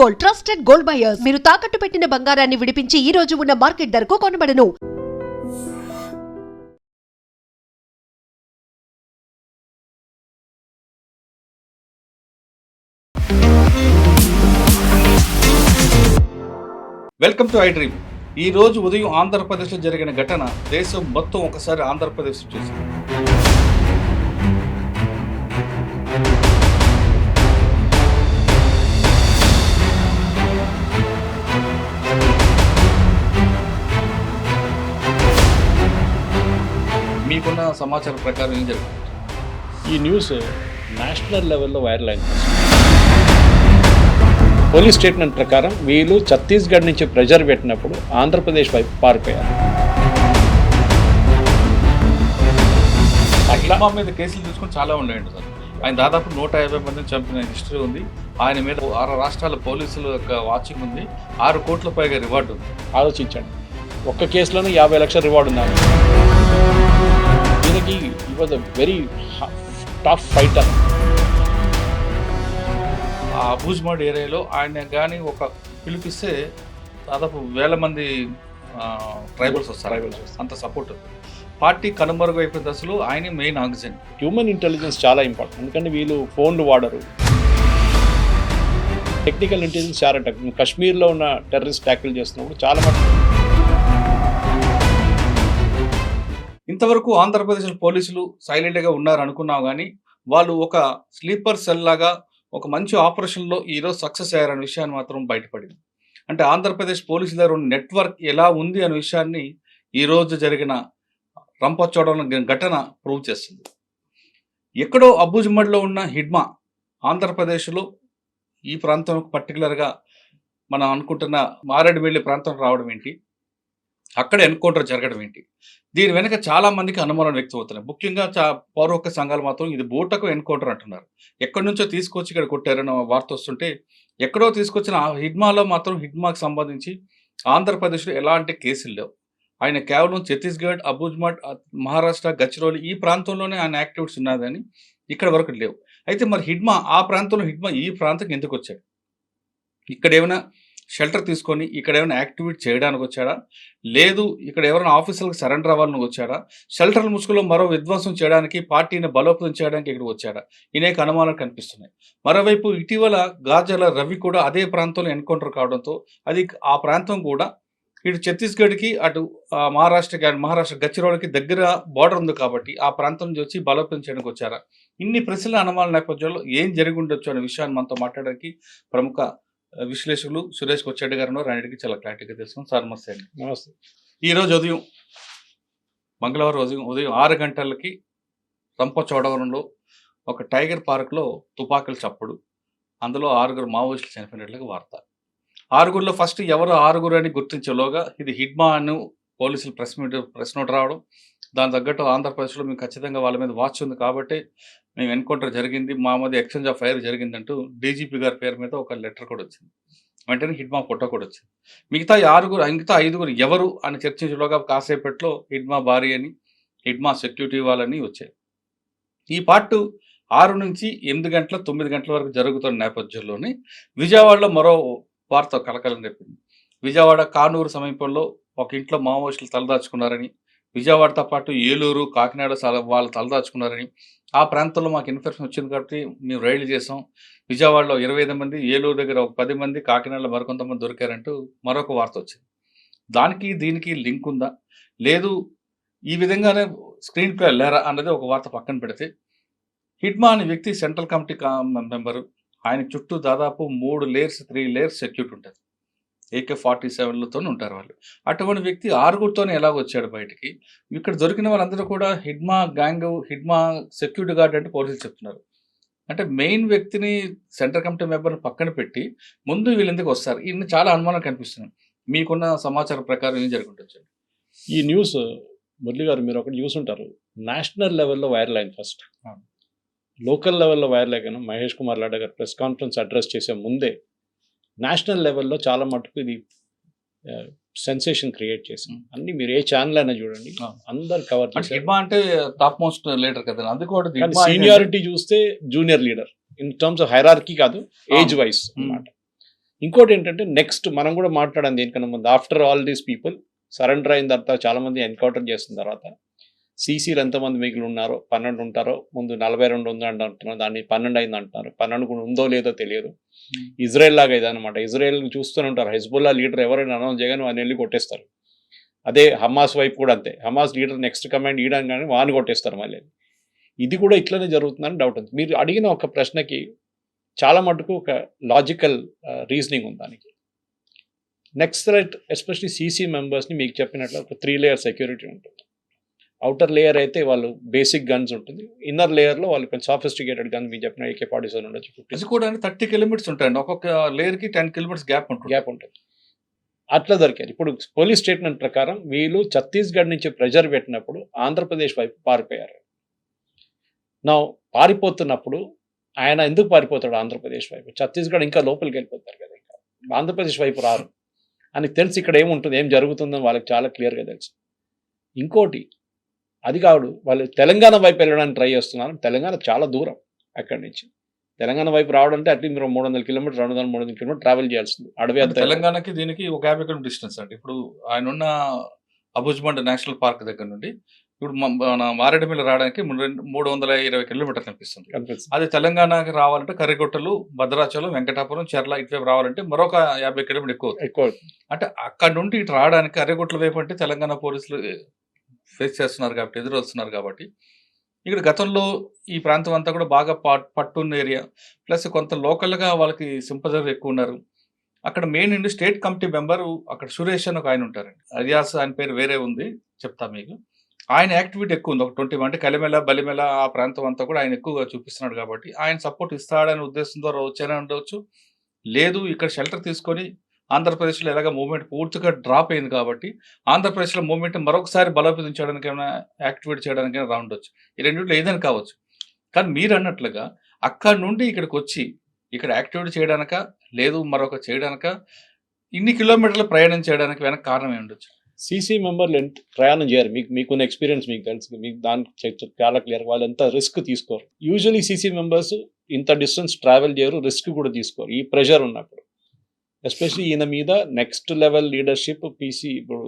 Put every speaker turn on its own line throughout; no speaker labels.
Gold, trusted gold buyers. మీరు తాకట్టు పెట్టిన బంగారాన్ని విడిపించి ఈ రోజు ఉన్న మార్కెట్ ధరకు కొనబడను.
Welcome to I dream. ఈ రోజు ఉదయం ఆంధ్రప్రదేశ్లో జరిగిన ఘటన దేశం మొత్తం ఒకసారి ఆంధ్రప్రదేశ్ చూసింది. మీకున్న సమాచారం ప్రకారం ఏం జరిగింది?
ఈ న్యూస్ నేషనల్ లెవెల్లో వైరల్ అయింది. పోలీస్ స్టేట్మెంట్ ప్రకారం వీళ్ళు ఛత్తీస్గఢ్ నుంచి ప్రెజర్ పెట్టినప్పుడు ఆంధ్రప్రదేశ్ వైపు పారిపోయారు.
అట్లా మా మీద కేసులు తీసుకుని చాలా ఉన్నాయండి సార్. ఆయన దాదాపు 150 మందిని చంపిన హిస్టరీ ఉంది. ఆయన మీద 6 రాష్ట్రాల పోలీసుల యొక్క వాచింగ్ ఉంది. 6 కోట్ల పైగా రివార్డు ఉంది.
ఆలోచించండి, ఒక్క కేసులోనే 50 లక్షల రివార్డు ఉన్నారు. దీనికి ఈ was a very tough fighter.
ఆ అబూజ్మడ్ ఏరియాలో ఆయన కానీ ఒక పిలిపిస్తే దాదాపు 1000 మంది ట్రైబల్స్ వస్తారు. అంత సపోర్ట్. పార్టీ కనుమరుగైపోయిన దశలో ఆయన మెయిన్ ఆక్సిజన్.
హ్యూమన్ ఇంటెలిజెన్స్ చాలా ఇంపార్టెంట్, ఎందుకంటే వీళ్ళు ఫోన్లు వాడరు. టెక్నికల్ ఇంటెలిజెన్స్ చాలా కశ్మీర్లో ఉన్న టెర్రరిస్ట్ ట్యాకిల్ చేస్తున్నప్పుడు చాలా మటుకు.
ఇంతవరకు ఆంధ్రప్రదేశ్ పోలీసులు సైలెంట్గా ఉన్నారు అనుకున్నాం, కానీ వాళ్ళు ఒక స్లీపర్ సెల్ లాగా ఒక మంచి ఆపరేషన్లో ఈరోజు సక్సెస్ అయ్యారనే విషయాన్ని మాత్రం బయటపడింది. అంటే ఆంధ్రప్రదేశ్ పోలీసుల దగ్గర ఉన్న నెట్వర్క్ ఎలా ఉంది అనే విషయాన్ని ఈరోజు జరిగిన రంపచోడవరం ఘటన ప్రూవ్ చేస్తుంది. ఎక్కడో అబూజ్మడ్లో ఉన్న హిడ్మా ఆంధ్రప్రదేశ్లో ఈ ప్రాంతం పర్టికులర్గా మనం అనుకుంటున్న మారేడుమిల్లి ప్రాంతం రావడం ఏంటి, అక్కడ ఎన్కౌంటర్ జరగడం ఏంటి, దీని వెనక చాలా మందికి అనుమానం వ్యక్తం అవుతున్నాయి. ముఖ్యంగా పౌర హక్కు సంఘాలు మాత్రం ఇది బూటకు ఎన్కౌంటర్ అంటున్నారు. ఎక్కడి నుంచో తీసుకొచ్చి ఇక్కడ కొట్టారని వార్త వస్తుంటే, ఎక్కడో తీసుకొచ్చిన హిడ్మాలో మాత్రం హిడ్మాకి సంబంధించి ఆంధ్రప్రదేశ్లో ఎలాంటి కేసులు లేవు. ఆయన కేవలం ఛత్తీస్గఢ్, అబూజ్మడ్, మహారాష్ట్ర, గచ్చిరోలి ఈ ప్రాంతంలోనే ఆయన యాక్టివిటీస్ ఉన్నదని ఇక్కడ వరకు లేవు. అయితే మరి హిడ్మా ఆ ప్రాంతంలో ఈ ప్రాంతంకి ఎందుకు వచ్చాడు? ఇక్కడ ఏమైనా షెల్టర్ తీసుకొని ఇక్కడ ఏమైనా యాక్టివిటీ చేయడానికి వచ్చాడా, లేదు ఇక్కడ ఎవరైనా ఆఫీసర్లకు సరెండర్ అవ్వాలని వచ్చాడా, షెల్టర్ ముసుగులో మరో విధ్వంసం చేయడానికి, పార్టీని బలోపేతం చేయడానికి ఇక్కడ వచ్చాడా, అనేక అనుమానాలు కనిపిస్తున్నాయి. మరోవైపు ఇటీవల గాజల రవి కూడా అదే ప్రాంతంలో ఎన్కౌంటర్ కావడంతో అది ఆ ప్రాంతం కూడా ఇటు ఛత్తీస్గఢ్కి అటు మహారాష్ట్ర గచ్చిరోలికి దగ్గర బార్డర్ ఉంది కాబట్టి ఆ ప్రాంతం నుంచి వచ్చి బలోపేతం చేయడానికి వచ్చారా, ఇన్ని ప్రశ్నల అనుమానాల నేపథ్యంలో ఏం జరిగి ఉండొచ్చు అనే విషయాన్ని మనతో మాట్లాడడానికి ప్రముఖ విశ్లేషకులు సురేష్ కొచ్చెడ్డి గారు రెండింటికి చాలా క్లారిటీగా తెలుసుకున్నాం. సార్ నమస్తే అండి.
నమస్తే.
ఈరోజు మంగళవారం ఉదయం 6 గంటలకి రంపచోడవరంలో ఒక టైగర్ పార్క్లో తుపాకులు చప్పుడు, అందులో 6 మావోయిస్టులు చనిపోయినట్లుగా వార్త. 6 ఫస్ట్ ఎవరు 6 అని గుర్తించేలోగా ఇది హిడ్మా అని పోలీసులు ప్రెస్ నోట్ రావడం, దాని తగ్గట్టు ఆంధ్రప్రదేశ్లో మేము ఖచ్చితంగా వాళ్ళ మీద వాచ్ ఉంది కాబట్టి మేము ఎన్కౌంటర్ జరిగింది, మా మధ్య ఎక్స్చేంజ్ ఆఫ్ ఫైర్ జరిగిందంటూ డీజీపీ గారి పేరు మీద ఒక లెటర్ కూడా వచ్చింది. వెంటనే హిడ్మా ఫోటో కూడా వచ్చింది. మిగతా 5 ఎవరు అని చర్చించేలోగా కాసేపట్లో హిడ్మా భార్య అని, హిడ్మా సెక్యూరిటీ వాళ్ళని వచ్చాయి. ఈ పార్ట్ 6 నుంచి 8 గంటల 9 గంటల వరకు జరుగుతున్న నేపథ్యంలోనే విజయవాడలో మరో వార్త కలకలం రేపింది. విజయవాడ కానూరు సమీపంలో ఒక ఇంట్లో మావోయిస్టులు తలదాచుకున్నారని, విజయవాడతో పాటు ఏలూరు, కాకినాడ వాళ్ళు తలదాచుకున్నారని ఆ ప్రాంతంలో మాకు ఇన్ఫర్మేషన్ వచ్చింది కాబట్టి మేము రైడ్లు చేసాం. విజయవాడలో 25 మంది, ఏలూరు దగ్గర ఒక 10 మంది, కాకినాడలో మరికొంతమంది దొరికారంటూ మరొక వార్త వచ్చింది. దానికి దీనికి లింక్ ఉందా, లేదు ఈ విధంగానే స్క్రీన్ ప్లే లేరా అన్నది ఒక వార్త పక్కన పెడితే, హిడ్మా అనే వ్యక్తి సెంట్రల్ కమిటీ మెంబరు. ఆయన చుట్టూ దాదాపు 3 లేయర్స్ సెక్యూరిటీ ఉంటుంది. AK-47లతో ఉంటారు వాళ్ళు. అటువంటి వ్యక్తి 6తోనే ఎలా వచ్చాడు బయటికి? ఇక్కడ దొరికిన వాళ్ళందరూ కూడా Hidma gang, Hidma security guard అంటే పోలీసులు చెప్తున్నారు. అంటే మెయిన్ వ్యక్తిని సెంట్రల్ కమిటీ మెంబర్ని పక్కన పెట్టి ముందు వీళ్ళు ఎందుకు వస్తారు? ఇన్ని చాలా అనుమానాలు కనిపిస్తున్నాయి. మీకున్న సమాచారం ప్రకారం ఏం జరుగుతుండొచ్చు?
ఈ న్యూస్ మురళి గారు మీరు ఒకటి చూసుంటారు, నేషనల్ లెవెల్లో వైరల్ అయింది ఫస్ట్. లోకల్ లెవెల్లో వైరల్ అయ్యాను. మహేష్ కుమార్ లాడా గారు ప్రెస్ కాన్ఫరెన్స్ అడ్రస్ చేసే ముందే నేషనల్ లెవెల్లో చాలా మటుకు ఇది సెన్సేషన్ క్రియేట్ చేసాం. అన్ని మీరు ఏ ఛానల్ అయినా చూడండి, అందరు కవర్ చేశారు.
హిడ్మా అంటే టాప్ మోస్ట్ లీడర్ కదా, అది కూడా
సీనియారిటీ చూస్తే junior leader in terms of hierarchy కాదు, ఏజ్ వైస్ అన్నమాట. ఇంకోటి ఏంటంటే నెక్స్ట్ మనం కూడా మాట్లాడాం దీనికన్నా ముందు, after all these people surrender అయిన తర్వాత చాలామంది ఎన్కౌంటర్ చేసిన తర్వాత సీసీలు ఎంతమంది మిగిలి ఉన్నారో 12 ఉంటారో, ముందు 42 ఉంది అంటున్నారు, దాన్ని 12 అయింది అంటున్నారు. 12 కూడా ఉందో లేదో తెలియదు. ఇజ్రాయెల్ లాగా ఇదనమాట. ఇజ్రాయెల్ చూస్తూనే ఉంటారు, హెజ్బుల్లా లీడర్ ఎవరైనా అనౌన్స్ చేయగానే వాడిని వెళ్ళి కొట్టేస్తారు. అదే హమాస్ వైపు కూడా అంతే, హమాస్ లీడర్ నెక్స్ట్ కమాండ్ ఇయడం కానీ వాడిని కొట్టేస్తారు మళ్ళీ. ఇది కూడా ఇట్లనే జరుగుతుందని డౌట్ ఉంది. మీరు అడిగిన ఒక ప్రశ్నకి చాలా మటుకు ఒక లాజికల్ రీజనింగ్ ఉంది దానికి. నెక్స్ట్ థ్రెట్ ఎస్పెషలీ సీసీ మెంబర్స్ని మీకు చెప్పినట్లు ఒక 3 లేయర్ సెక్యూరిటీ ఉంటుంది. అవుటర్ లేయర్ అయితే వాళ్ళు బేసిక్ గన్స్ ఉంటుంది, ఇన్నర్ లేయర్లో వాళ్ళు కొంచెం సాఫిస్టికేటెడ్ గన్స్ మీకు చెప్పిన AK-47 ఉండొచ్చు, 50
ఇది కూడా 30 కిలోమీటర్స్ ఉంటాయండి, ఒక్కొక్క లేయర్కి 10 కిలోమీటర్స్ గ్యాప్ ఉంటుంది.
అట్లా దొరికారు. ఇప్పుడు పోలీస్ స్టేట్మెంట్ ప్రకారం వీళ్ళు ఛత్తీస్గఢ్ నుంచి ప్రెజర్ పెట్టినప్పుడు ఆంధ్రప్రదేశ్ వైపు పారిపోయారు. నా పారిపోతున్నప్పుడు ఆయన ఎందుకు పారిపోతాడు ఆంధ్రప్రదేశ్ వైపు? ఛత్తీస్గఢ్ ఇంకా లోపలికి వెళ్ళిపోతారు కదా, ఇంకా ఆంధ్రప్రదేశ్ వైపు రారు అని తెలిసి ఇక్కడ ఏముంటుంది, ఏం జరుగుతుందని వాళ్ళకి చాలా క్లియర్గా తెలుసు. ఇంకోటి అది కాదు, వాళ్ళు తెలంగాణ వైపు వెళ్ళడానికి ట్రై చేస్తున్నారు. తెలంగాణ చాలా దూరం అక్కడి నుంచి. తెలంగాణ వైపు రావడం అంటే అట్లీస్ట్ మీరు 300 కిలోమీటర్ 200-300 కిలోమీటర్ ట్రావెల్ చేయాల్సింది. అడవి అంతా
తెలంగాణకి దీనికి ఒక 50 కిలోమీటర్ డిస్టెన్స్ అండి. ఇప్పుడు ఆయన ఉన్న అబుజ్మండ్ నేషనల్ పార్క్ దగ్గర నుండి ఇప్పుడు మన మారేడుమిల్లి రావడానికి 320 కిలోమీటర్లు కనిపిస్తుంది. అది తెలంగాణకి రావాలంటే కర్రిగొట్టలు, భద్రాచలం, వెంకటాపురం, చెర్ల ఇటువైపు రావాలంటే మరొక 50 కిలోమీటర్ ఎక్కువ. అంటే అక్కడ నుండి ఇటు రావడానికి కర్రిగొట్టల వైపు అంటే తెలంగాణ పోలీసులు ఫేస్ చేస్తున్నారు కాబట్టి, ఎదురొస్తున్నారు కాబట్టి ఇక్కడ గతంలో ఈ ప్రాంతం అంతా కూడా బాగా పట్టున్న ఏరియా, ప్లస్ కొంత లోకల్గా వాళ్ళకి సింపజర్ ఎక్కువ ఉన్నారు. అక్కడ మెయిన్ ఇండి స్టేట్ కమిటీ మెంబరు అక్కడ సురేష్ అని ఒక ఆయన ఉంటారండి, అలియాస్ ఆయన పేరు వేరే ఉంది, చెప్తా మీకు. ఆయన యాక్టివిటీ ఎక్కువ ఉంది, ఒక 20 అంటే కలిమెల బలిమెల ఆ ప్రాంతం అంతా కూడా ఆయన ఎక్కువగా చూపిస్తున్నాడు కాబట్టి ఆయన సపోర్ట్ ఇస్తాడనే ఉద్దేశం ద్వారా వచ్చేనే ఉండవచ్చు. లేదు ఇక్కడ షెల్టర్ తీసుకొని ఆంధ్రప్రదేశ్లో ఎలాగ మూవ్మెంట్ పూర్తిగా డ్రాప్ అయింది కాబట్టి ఆంధ్రప్రదేశ్లో మూవ్మెంట్ మరొకసారి బలోపేతం చేయడానికి ఏమైనా యాక్టివేట్ చేయడానికి రా ఉండొచ్చు. ఈ రెండింటిలో ఏదైనా కావచ్చు. కానీ మీరు అన్నట్లుగా అక్కడ నుండి ఇక్కడికి వచ్చి ఇక్కడ యాక్టివేట్ చేయడానిక, లేదు మరొక చేయడానిక, ఇన్ని కిలోమీటర్లు ప్రయాణం చేయడానికి వెనక కారణం ఏమి ఉండొచ్చు?
సీసీ మెంబర్లు ఎంత ప్రయాణం చేయరు, మీకున్న ఎక్స్పీరియన్స్ మీకు తెలుసు, మీకు దానికి చాలా క్లియర్. వాళ్ళు ఎంత రిస్క్ తీసుకోరు. యూజువలీ సీసీ మెంబర్స్ ఇంత డిస్టెన్స్ ట్రావెల్ చేయరు, రిస్క్ కూడా తీసుకోరు ఈ ప్రెషర్ ఉన్నప్పుడు. ఎస్పెషలీ ఈయన మీద నెక్స్ట్ లెవెల్ లీడర్షిప్ పీసీ, ఇప్పుడు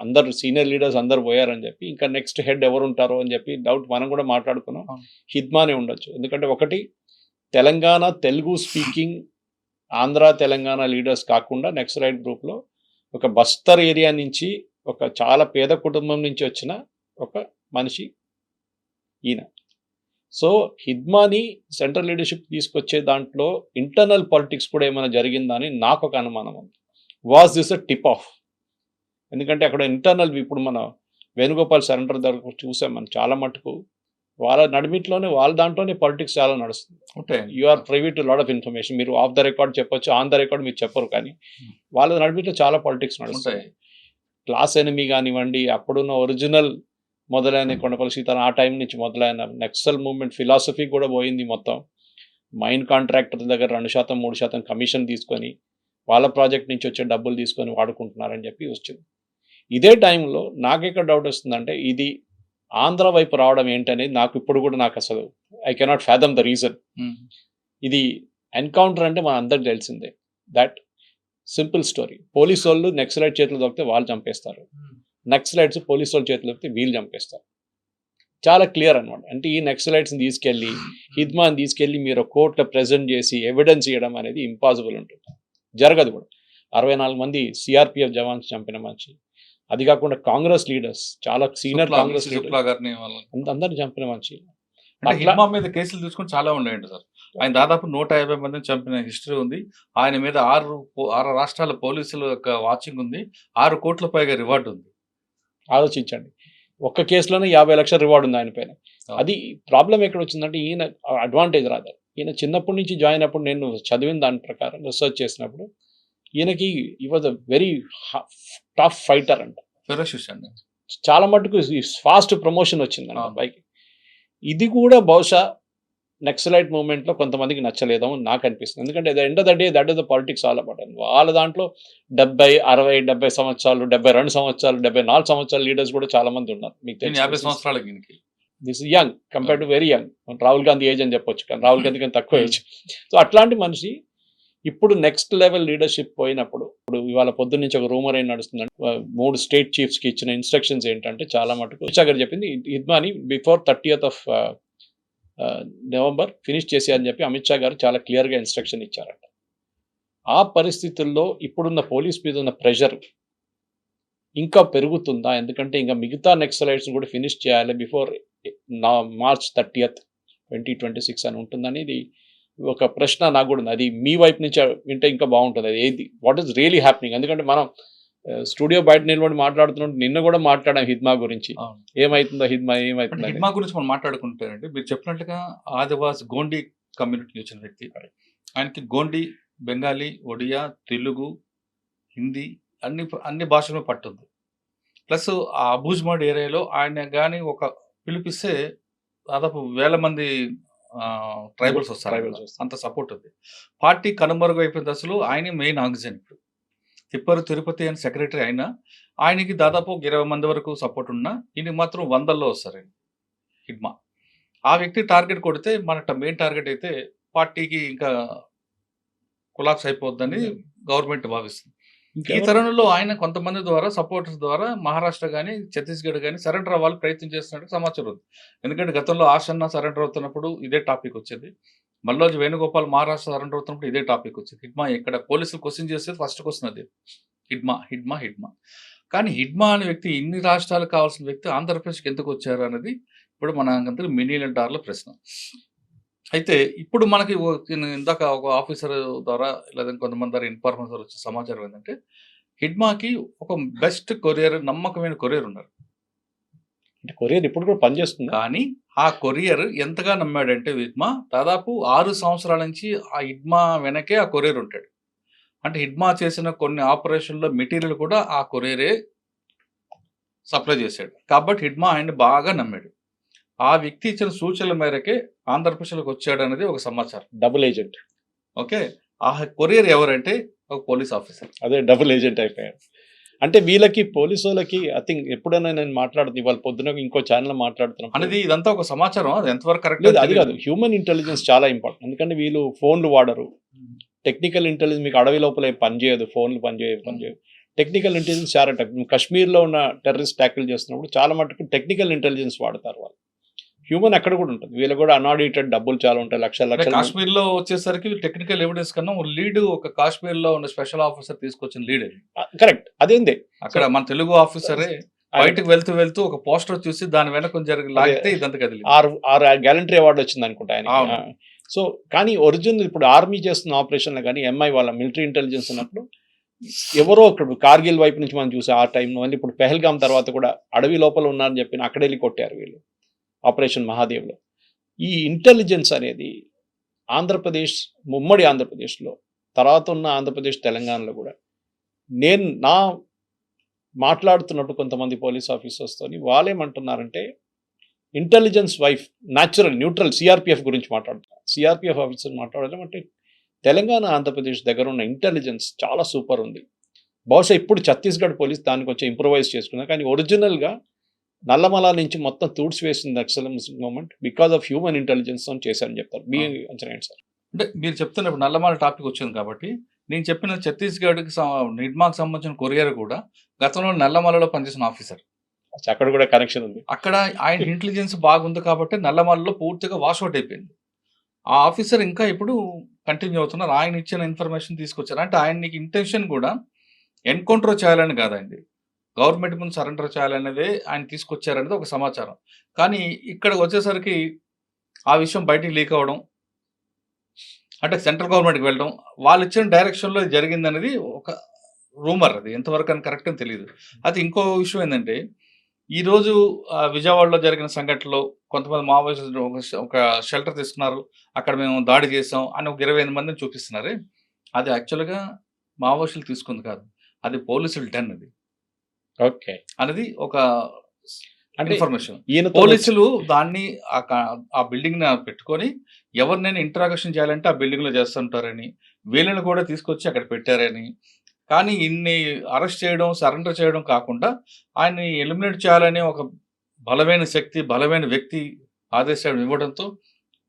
అందరు సీనియర్ లీడర్స్ అందరు పోయారని చెప్పి ఇంకా నెక్స్ట్ హెడ్ ఎవరు ఉంటారో అని చెప్పి డౌట్ మనం కూడా మాట్లాడుకున్నాం. హిద్మానే ఉండొచ్చు. ఎందుకంటే ఒకటి తెలంగాణ తెలుగు స్పీకింగ్ ఆంధ్ర తెలంగాణ లీడర్స్ కాకుండా నెక్స్ట్ రైట్ గ్రూప్లో ఒక బస్తర్ ఏరియా నుంచి ఒక చాలా పేద కుటుంబం నుంచి వచ్చిన ఒక మనిషి ఈయన. సో హిద్మాని సెంట్రల్ లీడర్షిప్ తీసుకొచ్చే దాంట్లో ఇంటర్నల్ పాలిటిక్స్ కూడా ఏమైనా జరిగిందా అని నాకు ఒక అనుమానం ఉంది. Was this a tip of? ఎందుకంటే అక్కడ ఇంటర్నల్, ఇప్పుడు మన వేణుగోపాల్ సరెండర్ దగ్గర చూసాం మనం చాలా మటుకు వాళ్ళ నడిమిట్లోనే వాళ్ళ దాంట్లోనే పాలిటిక్స్ చాలా నడుస్తుంది. You are privy to lot of information. మీరు ఆఫ్ ద రికార్డ్ చెప్పొచ్చు, ఆన్ ద రికార్డ్ మీరు చెప్పరు, కానీ వాళ్ళ నడిమిట్లో చాలా పాలిటిక్స్ నడుస్తాయి. క్లాస్ ఎనిమీ కానివ్వండి, అప్పుడున్న ఒరిజినల్ మొదలైన కొండపల్లి సీతారాం ఆ టైం నుంచి మొదలైన నక్సల్ మూవ్మెంట్ ఫిలాసఫీ కూడా పోయింది మొత్తం. మైన్ కాంట్రాక్టర్ దగ్గర 2%, 3% కమిషన్ తీసుకొని వాళ్ళ ప్రాజెక్ట్ నుంచి వచ్చే డబ్బులు తీసుకొని వాడుకుంటున్నారని చెప్పి వచ్చింది. ఇదే టైంలో నాకెక్కడ డౌట్ వస్తుందంటే ఇది ఆంధ్ర వైపు రావడం ఏంటనేది నాకు ఇప్పుడు కూడా నాకు అసలు I cannot fathom the reason. ఇది ఎన్కౌంటర్ అంటే మన అందరికి తెలిసిందే, దట్ సింపుల్ స్టోరీ. పోలీసు వాళ్ళు నక్సలైట్ చేతులు దొరికితే వాళ్ళు చంపేస్తారు, నక్సలైట్స్ పోలీసు వాళ్ళ చేతులు దొరికితే వీళ్ళు చంపేస్తారు. చాలా క్లియర్ అనమాట. అంటే ఈ నక్సలైట్స్ని తీసుకెళ్ళి హిద్మాని తీసుకెళ్ళి మీరు కోర్టులో ప్రెజెంట్ చేసి ఎవిడెన్స్ ఇవ్వడం అనేది ఇంపాసిబుల్ ఉంటుంది, జరగదు కూడా. 64 మంది సిఆర్పిఎఫ్ జవాన్స్ చంపిన మనిషి, అది కాకుండా కాంగ్రెస్ లీడర్స్, చాలా సీనియర్ కాంగ్రెస్ అందరిని చంపిన మనిషి.
హిద్మా మీద కేసులు తీసుకుని చాలా ఉన్నాయండి సార్. ఆయన దాదాపు 150 మందిని చంపిన హిస్టరీ ఉంది. ఆయన మీద 6 రాష్ట్రాల పోలీసుల యొక్క వాచింగ్ ఉంది. 6 కోట్ల పైగా రివార్డు ఉంది.
ఆలోచించండి, ఒక్క కేసులోనే 50 లక్షల రివార్డు ఉంది ఆయన పైన. అది ప్రాబ్లం ఎక్కడ వచ్చిందంటే ఈయన అడ్వాంటేజ్ రాదు. ఈయన చిన్నప్పటి నుంచి జాయిన్ అప్పుడు నేను చదివిన దాని ప్రకారం రీసెర్చ్ చేసినప్పుడు ఈయనకి ఈ was a very tough fighter అంట. చాలా మటుకు ఫాస్ట్ ప్రమోషన్ వచ్చిందంట పైకి. ఇది కూడా బహుశా నక్సలైట్ మూవ్మెంట్లో కొంతమందికి నచ్చలేదో నాకు అనిపిస్తుంది. ఎందుకంటే end of the day that is the politics all about. వాళ్ళ దాంట్లో 70, 60, 70 సంవత్సరాలు, 72 సంవత్సరాలు, 74 సంవత్సరాల లీడర్స్ కూడా చాలా మంది ఉన్నారు. మీకు తెలిసి
50 సంవత్సరాలకి
this is young compare to very young. Rahul Gandhi age అని చెప్పొచ్చు, కానీ రాహుల్ గాంధీ కానీ తక్కువ ఏజ్. సో అట్లాంటి మనిషి ఇప్పుడు నెక్స్ట్ లెవెల్ లీడర్షిప్ పోయినప్పుడు ఇప్పుడు ఇవాళ పొద్దున్న నుంచి ఒక రూమర్ ఏం నడుస్తుందంటే 3 స్టేట్ చీఫ్స్కి ఇచ్చిన ఇన్స్ట్రక్షన్స్ ఏంటంటే చాలా మటుకు అమిత్ షా గారు చెప్పింది హిద్మాని before 30th of November finish చేసేయని చెప్పి అమిత్ షా గారు చాలా క్లియర్గా ఇన్స్ట్రక్షన్ ఇచ్చారట. ఆ పరిస్థితుల్లో ఇప్పుడున్న పోలీస్ మీద ఉన్న ప్రెషర్ ఇంకా పెరుగుతుందా? ఎందుకంటే ఇంకా మిగతా నెక్సలైట్స్ కూడా ఫినిష్ చేయాలి బిఫోర్ March 30th 2026 అని ఉంటుందనేది ఒక ప్రశ్న నాకు కూడా ఉంది. అది మీ వైపు నుంచి వింటే ఇంకా బాగుంటుంది. అది ఏది వాట్ ఈస్ రియలీ హ్యాపెనింగ్? ఎందుకంటే మనం స్టూడియో బయట నిలబడి మాట్లాడుతున్నట్టు నిన్న కూడా మాట్లాడాం హిద్మా గురించి. ఏమైతుందో హిద్మా ఏమైతుందో.
హిడ్మా గురించి మనం మాట్లాడుకుంటారంటే మీరు చెప్పినట్టుగా ఆదివాసి గోండి కమ్యూనిటీ వచ్చిన వ్యక్తి. ఆయనకి గోండి, బెంగాలీ, ఒడియా, తెలుగు, హిందీ అన్ని భాషల మీద పట్టుంది. ప్లస్ ఆ అబూజ్మడ్ ఏరియాలో ఆయన కానీ ఒక పిలిపిస్తే దాదాపు 1000 మంది ట్రైబల్స్ వస్తారు. అంత సపోర్ట్ ఉంది. పార్టీ కనుమరుగు అయిపోయిన దశలో ఆయన మెయిన్ ఆక్సిజన్. ఇప్పుడు తిరుపతి అని సెక్రటరీ అయినా ఆయనకి దాదాపు 20 మంది వరకు సపోర్ట్ ఉన్నా ఈయనకి మాత్రం 100లో వస్తారు హిడ్మా. ఆ వ్యక్తి టార్గెట్ కొడితే మన మెయిన్ టార్గెట్ అయితే పార్టీకి ఇంకా కొలాప్స్ అయిపోద్దని గవర్నమెంట్ భావిస్తుంది. ఈ తరుణంలో ఆయన కొంతమంది ద్వారా సపోర్టర్స్ ద్వారా మహారాష్ట్ర కానీ ఛత్తీస్గఢ్ కానీ సరెండర్ అవ్వాలి ప్రయత్నం చేస్తున్నట్టు సమాచారం ఉంది. ఎందుకంటే గతంలో ఆశన్న సరెండర్ అవుతున్నప్పుడు ఇదే టాపిక్ వచ్చేది. మల్లోజు వేణుగోపాల్ మహారాష్ట్ర సరెండర్ అవుతున్నప్పుడు ఇదే టాపిక్ వచ్చేది. హిడ్మా ఇక్కడ పోలీసులు క్వశ్చన్ చేస్తే ఫస్ట్ క్వశ్చన్ అది హిడ్మా. కానీ హిడ్మా అనే వ్యక్తి ఇన్ని రాష్ట్రాలకు కావాల్సిన వ్యక్తి ఆంధ్రప్రదేశ్కి ఎందుకు వచ్చారు అనేది ఇప్పుడు మన అందరూ $1,000,000 ప్రశ్న. అయితే ఇప్పుడు మనకి ఇందాక ఒక ఆఫీసర్ ద్వారా లేదా కొంతమంది ద్వారా ఇన్ఫార్మేషన్ వచ్చే సమాచారం ఏంటంటే హిడ్మాకి ఒక బెస్ట్ కొరియర్, నమ్మకమైన కొరియర్ ఉన్నారు.
అంటే కొరియర్ ఇప్పుడు కూడా పనిచేస్తుంది.
కానీ ఆ కొరియర్ ఎంతగా నమ్మాడంటే హిడ్మా దాదాపు 6 సంవత్సరాల నుంచి ఆ హిడ్మా వెనకే ఆ కొరియర్ ఉంటాడు. అంటే హిడ్మా చేసిన కొన్ని ఆపరేషన్లో మెటీరియల్ కూడా ఆ కొరియరే సప్లై చేశాడు. కాబట్టి హిడ్మా ఆయన్ని బాగా నమ్మాడు. ఆ వ్యక్తి ఇచ్చిన సూచనల మేరకే ఆంధ్రప్రదేశ్లోకి వచ్చాడు అనేది ఒక సమాచారం.
Double agent.
ఓకే. ఆ కొరియర్ ఎవరంటే ఒక పోలీస్ ఆఫీసర్.
అదే డబుల్ ఏజెంట్ అయిపోయాడు. అంటే వీళ్ళకి పోలీసు వాళ్ళకి ఐ థింక్ ఎప్పుడైనా నేను మాట్లాడుతుంది ఇవాళ పొద్దున ఇంకో ఛానల్ మాట్లాడుతున్నాం
అనేది ఇదంతా ఒక సమాచారం. అది ఎంతవరకు కరెక్ట్
లేదు, అది కాదు. హ్యూమన్ ఇంటెలిజెన్స్ చాలా ఇంపార్టెంట్. ఎందుకంటే వీళ్ళు ఫోన్లు వాడరు. టెక్నికల్ ఇంటెలిజెన్స్ మీకు అడవి లోపల పనిచేయదు, ఫోన్లు పనిచేయదు. టెక్నికల్ ఇంటెలిజెన్స్ చాలా కాశ్మీర్లో ఉన్న టెర్రరిస్ట్ ట్యాకిల్ చేస్తున్నప్పుడు చాలా మటుకు టెక్నికల్ ఇంటెలిజెన్స్ వాడతారు వాళ్ళు. హ్యూమన్ అక్కడ కూడా ఉంటుంది. వీళ్ళు కూడా అన్ఆడిటెడ్ డబ్బులు చాలా ఉంటాయి, లక్షల.
కాశ్మీర్ లో వచ్చేసరికి టెక్నికల్ ఎవిడెన్స్ కన్నా లీడ్ ఒక కాశ్మీర్ లో ఉన్న స్పెషల్ ఆఫీసర్ తీసుకొచ్చిన లీడ్.
కరెక్ట్. అదేంది
అక్కడ మన తెలుగు ఆఫీసరే బయటకు వెళ్తూ ఒక పోస్టర్ చూసి దాని వెనక లాగితే ఇదంతా కదిలి
6 గ్యాలంటరీ అవార్డు వచ్చింది అనుకుంటా ఆయన. సో కానీ ఒరిజినల్ ఇప్పుడు ఆర్మీ చేస్తున్న ఆపరేషన్లో కానీ ఎంఐ వాళ్ళ మిలిటరీ ఇంటెలిజెన్స్ ఉన్నప్పుడు ఎవరో ఇక్కడ కార్గిల్ వైపు నుంచి మనం చూసే ఆ టైంలో మళ్ళీ ఇప్పుడు పెహల్గాం తర్వాత కూడా అడవి లోపల ఉన్నారని చెప్పి అక్కడ వెళ్ళి కొట్టారు వీళ్ళు ఆపరేషన్ మహాదేవ్లో. ఈ ఇంటెలిజెన్స్ అనేది ఆంధ్రప్రదేశ్, ఉమ్మడి ఆంధ్రప్రదేశ్లో, తర్వాత ఉన్న ఆంధ్రప్రదేశ్, తెలంగాణలో కూడా నేను మాట్లాడుతున్నప్పుడు కొంతమంది పోలీస్ ఆఫీసర్స్తో వాళ్ళేమంటున్నారంటే ఇంటెలిజెన్స్ వైఫ్ న్యూట్రల్ సిఆర్పిఎఫ్ గురించి మాట్లాడుతున్నారు. సిఆర్పిఎఫ్ ఆఫీసర్ మాట్లాడడం అంటే తెలంగాణ, ఆంధ్రప్రదేశ్ దగ్గర ఉన్న ఇంటెలిజెన్స్ చాలా సూపర్ ఉంది. బహుశా ఇప్పుడు ఛత్తీస్గఢ్ పోలీస్ దాన్ని కొంచెం ఇంప్రూవైజ్ చేసుకున్నారు. కానీ ఒరిజినల్గా నల్లమల నుంచి మొత్తం తూడ్చివేసింది excellence moment because of human intelligence అని చేశారని చెప్తారు. మీ అంచనా ఏంటి సార్?
అంటే మీరు చెప్తున్నప్పుడు నల్లమల టాపిక్ వచ్చింది కాబట్టి నేను చెప్పిన ఛత్తీస్గఢ్కి హిడ్మాకి సంబంధించిన కొరియర్ కూడా గతంలో నల్లమలలో పనిచేసిన ఆఫీసర్.
అక్కడ కూడా కనెక్షన్ ఉంది.
అక్కడ ఆయన ఇంటెలిజెన్స్ బాగుంది కాబట్టి నల్లమలలో పూర్తిగా వాష్అవుట్ అయిపోయింది. ఆ ఆఫీసర్ ఇంకా ఇప్పుడు కంటిన్యూ అవుతున్నారు. ఆయన ఇచ్చిన ఇన్ఫర్మేషన్ తీసుకొచ్చారు. అంటే ఆయనకి ఇంటెన్షన్ కూడా ఎన్కౌంటర్ చేయాలని కాదండి, గవర్నమెంట్ ముందు సరెండర్ చేయాలనేదే ఆయన తీసుకొచ్చారనేది ఒక సమాచారం. కానీ ఇక్కడికి వచ్చేసరికి ఆ విషయం బయటికి లీక్ అవ్వడం, అంటే సెంట్రల్ గవర్నమెంట్కి వెళ్ళడం, వాళ్ళు ఇచ్చిన డైరెక్షన్లో జరిగిందనేది ఒక రూమర్. అది ఎంతవరకు అని కరెక్ట్ అని తెలియదు. అది ఇంకో విషయం ఏంటంటే ఈరోజు విజయవాడలో జరిగిన సంఘటనలో కొంతమంది మావోయిస్టులు ఒక షెల్టర్ తీసుకున్నారు, అక్కడ మేము దాడి చేసాం అని ఒక 28 మందిని చూపిస్తున్నారు. అది యాక్చువల్గా మావోయిస్టులు తీసుకుంది కాదు, అది పోలీసులు డన్ అది.
ఓకే
అనేది ఒక ఇన్ఫర్మేషన్.
ఈయన
పోలీసులు దాన్ని ఆ బిల్డింగ్ పెట్టుకొని ఎవరినైనా ఇంట్రాగేషన్ చేయాలంటే ఆ బిల్డింగ్ లో చేస్తుంటారని, వీళ్ళని కూడా తీసుకొచ్చి అక్కడ పెట్టారని. కానీ ఇన్ని అరెస్ట్ చేయడం, సరెండర్ చేయడం కాకుండా ఆయన్ని ఎలిమినేట్ చేయాలనే ఒక బలమైన శక్తి, బలమైన వ్యక్తి ఆదేశాలు ఇవ్వడంతో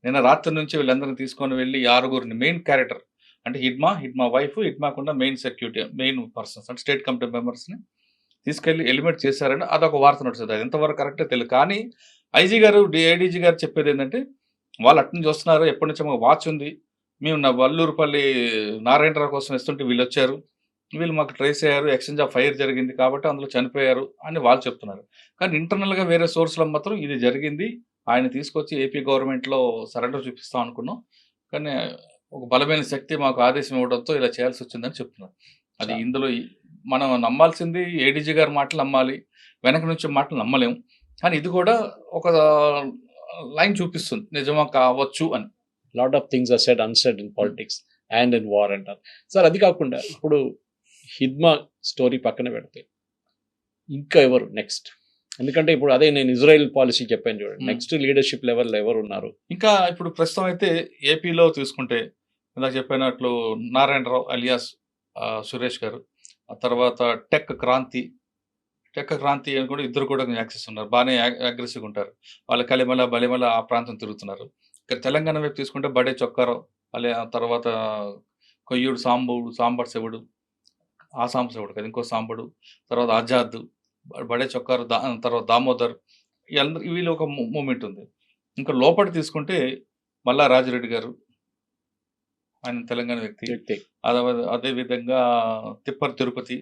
నిన్న రాత్రి నుంచి వీళ్ళందరినీ తీసుకొని వెళ్ళి 6గురిని మెయిన్ క్యారెక్టర్ అంటే హిడ్మా వైఫ్, హిడ్మాకున్న మెయిన్ సెక్యూరిటీ, మెయిన్ పర్సన్స్ అంటే స్టేట్ కమిటీ మెంబర్స్ని తీసుకెళ్లి ఎలిమినేట్ చేశారని అదొక వార్త నడుస్తుంది. అది ఎంతవరకు కరెక్టే తెలియదు. కానీ ఐజీ గారు, ఏడీజీ గారు చెప్పేది ఏంటంటే వాళ్ళు అట్నుంచి వస్తున్నారు, ఎప్పటి నుంచో మాకు వాచ్ ఉంది, మేము వల్లూరుపల్లి నారాయణరావు కోసం ఇస్తుంటే వీళ్ళు వచ్చారు, వీళ్ళు మాకు ట్రేస్ అయ్యారు, ఎక్స్చేంజ్ ఆఫ్ ఫైర్ జరిగింది కాబట్టి అందులో చనిపోయారు అని వాళ్ళు చెప్తున్నారు. కానీ ఇంటర్నల్గా వేరే సోర్స్లో మాత్రం ఇది జరిగింది, ఆయన తీసుకొచ్చి ఏపీ గవర్నమెంట్లో సరెండర్ చూపిస్తాం అనుకున్నాం, కానీ ఒక బలమైన శక్తి మాకు ఆదేశం ఇవ్వడంతో ఇలా చేయాల్సి వచ్చిందని చెప్తున్నారు. అది ఇందులో మనం నమ్మాల్సింది ఏడీజీ గారి మాటలు నమ్మాలి, వెనక నుంచి మాటలు నమ్మలేము. కానీ ఇది కూడా ఒక లైన్ చూపిస్తుంది నిజమా కావచ్చు అని.
Lot of things are said unsaid in politics and in war అంటారు సార్. అది కాకుండా ఇప్పుడు హిడ్మా స్టోరీ పక్కన పెడితే ఇంకా ఎవరు నెక్స్ట్? ఎందుకంటే ఇప్పుడు అదే నేను ఇజ్రాయెల్ పాలసీ చెప్పాను చూడండి, నెక్స్ట్ లీడర్షిప్ లెవెల్లో ఎవరు ఉన్నారు?
ఇంకా ఇప్పుడు ప్రస్తుతం అయితే ఏపీలో తీసుకుంటే ఇందాక చెప్పినట్లు నారాయణరావు అలియాస్ సురేష్ గారు, ఆ తర్వాత టెక్ క్రాంతి అని కూడా ఇద్దరు కూడా యాక్సెస్ ఉన్నారు, బాగానే అగ్రెసివ్గా ఉంటారు. వాళ్ళు కలిమల బలిమల ఆ ప్రాంతం తిరుగుతున్నారు. ఇక్కడ తెలంగాణ వైపు తీసుకుంటే బడే చొక్కారావు, ఆ తర్వాత కొయ్యూడు సాంబర్ శివుడు, ఆ శివుడు కదా ఇంకో సాంబడు, తర్వాత ఆజాద్, బడే చొక్కారు, తర్వాత దామోదర్, వీళ్ళు ఒక మూమెంట్ ఉంది. ఇంకా లోపల తీసుకుంటే మల్లా రాజిరెడ్డి గారు, ఆయన తెలంగాణ వ్యక్తి. అదే విధంగా తిరుపతి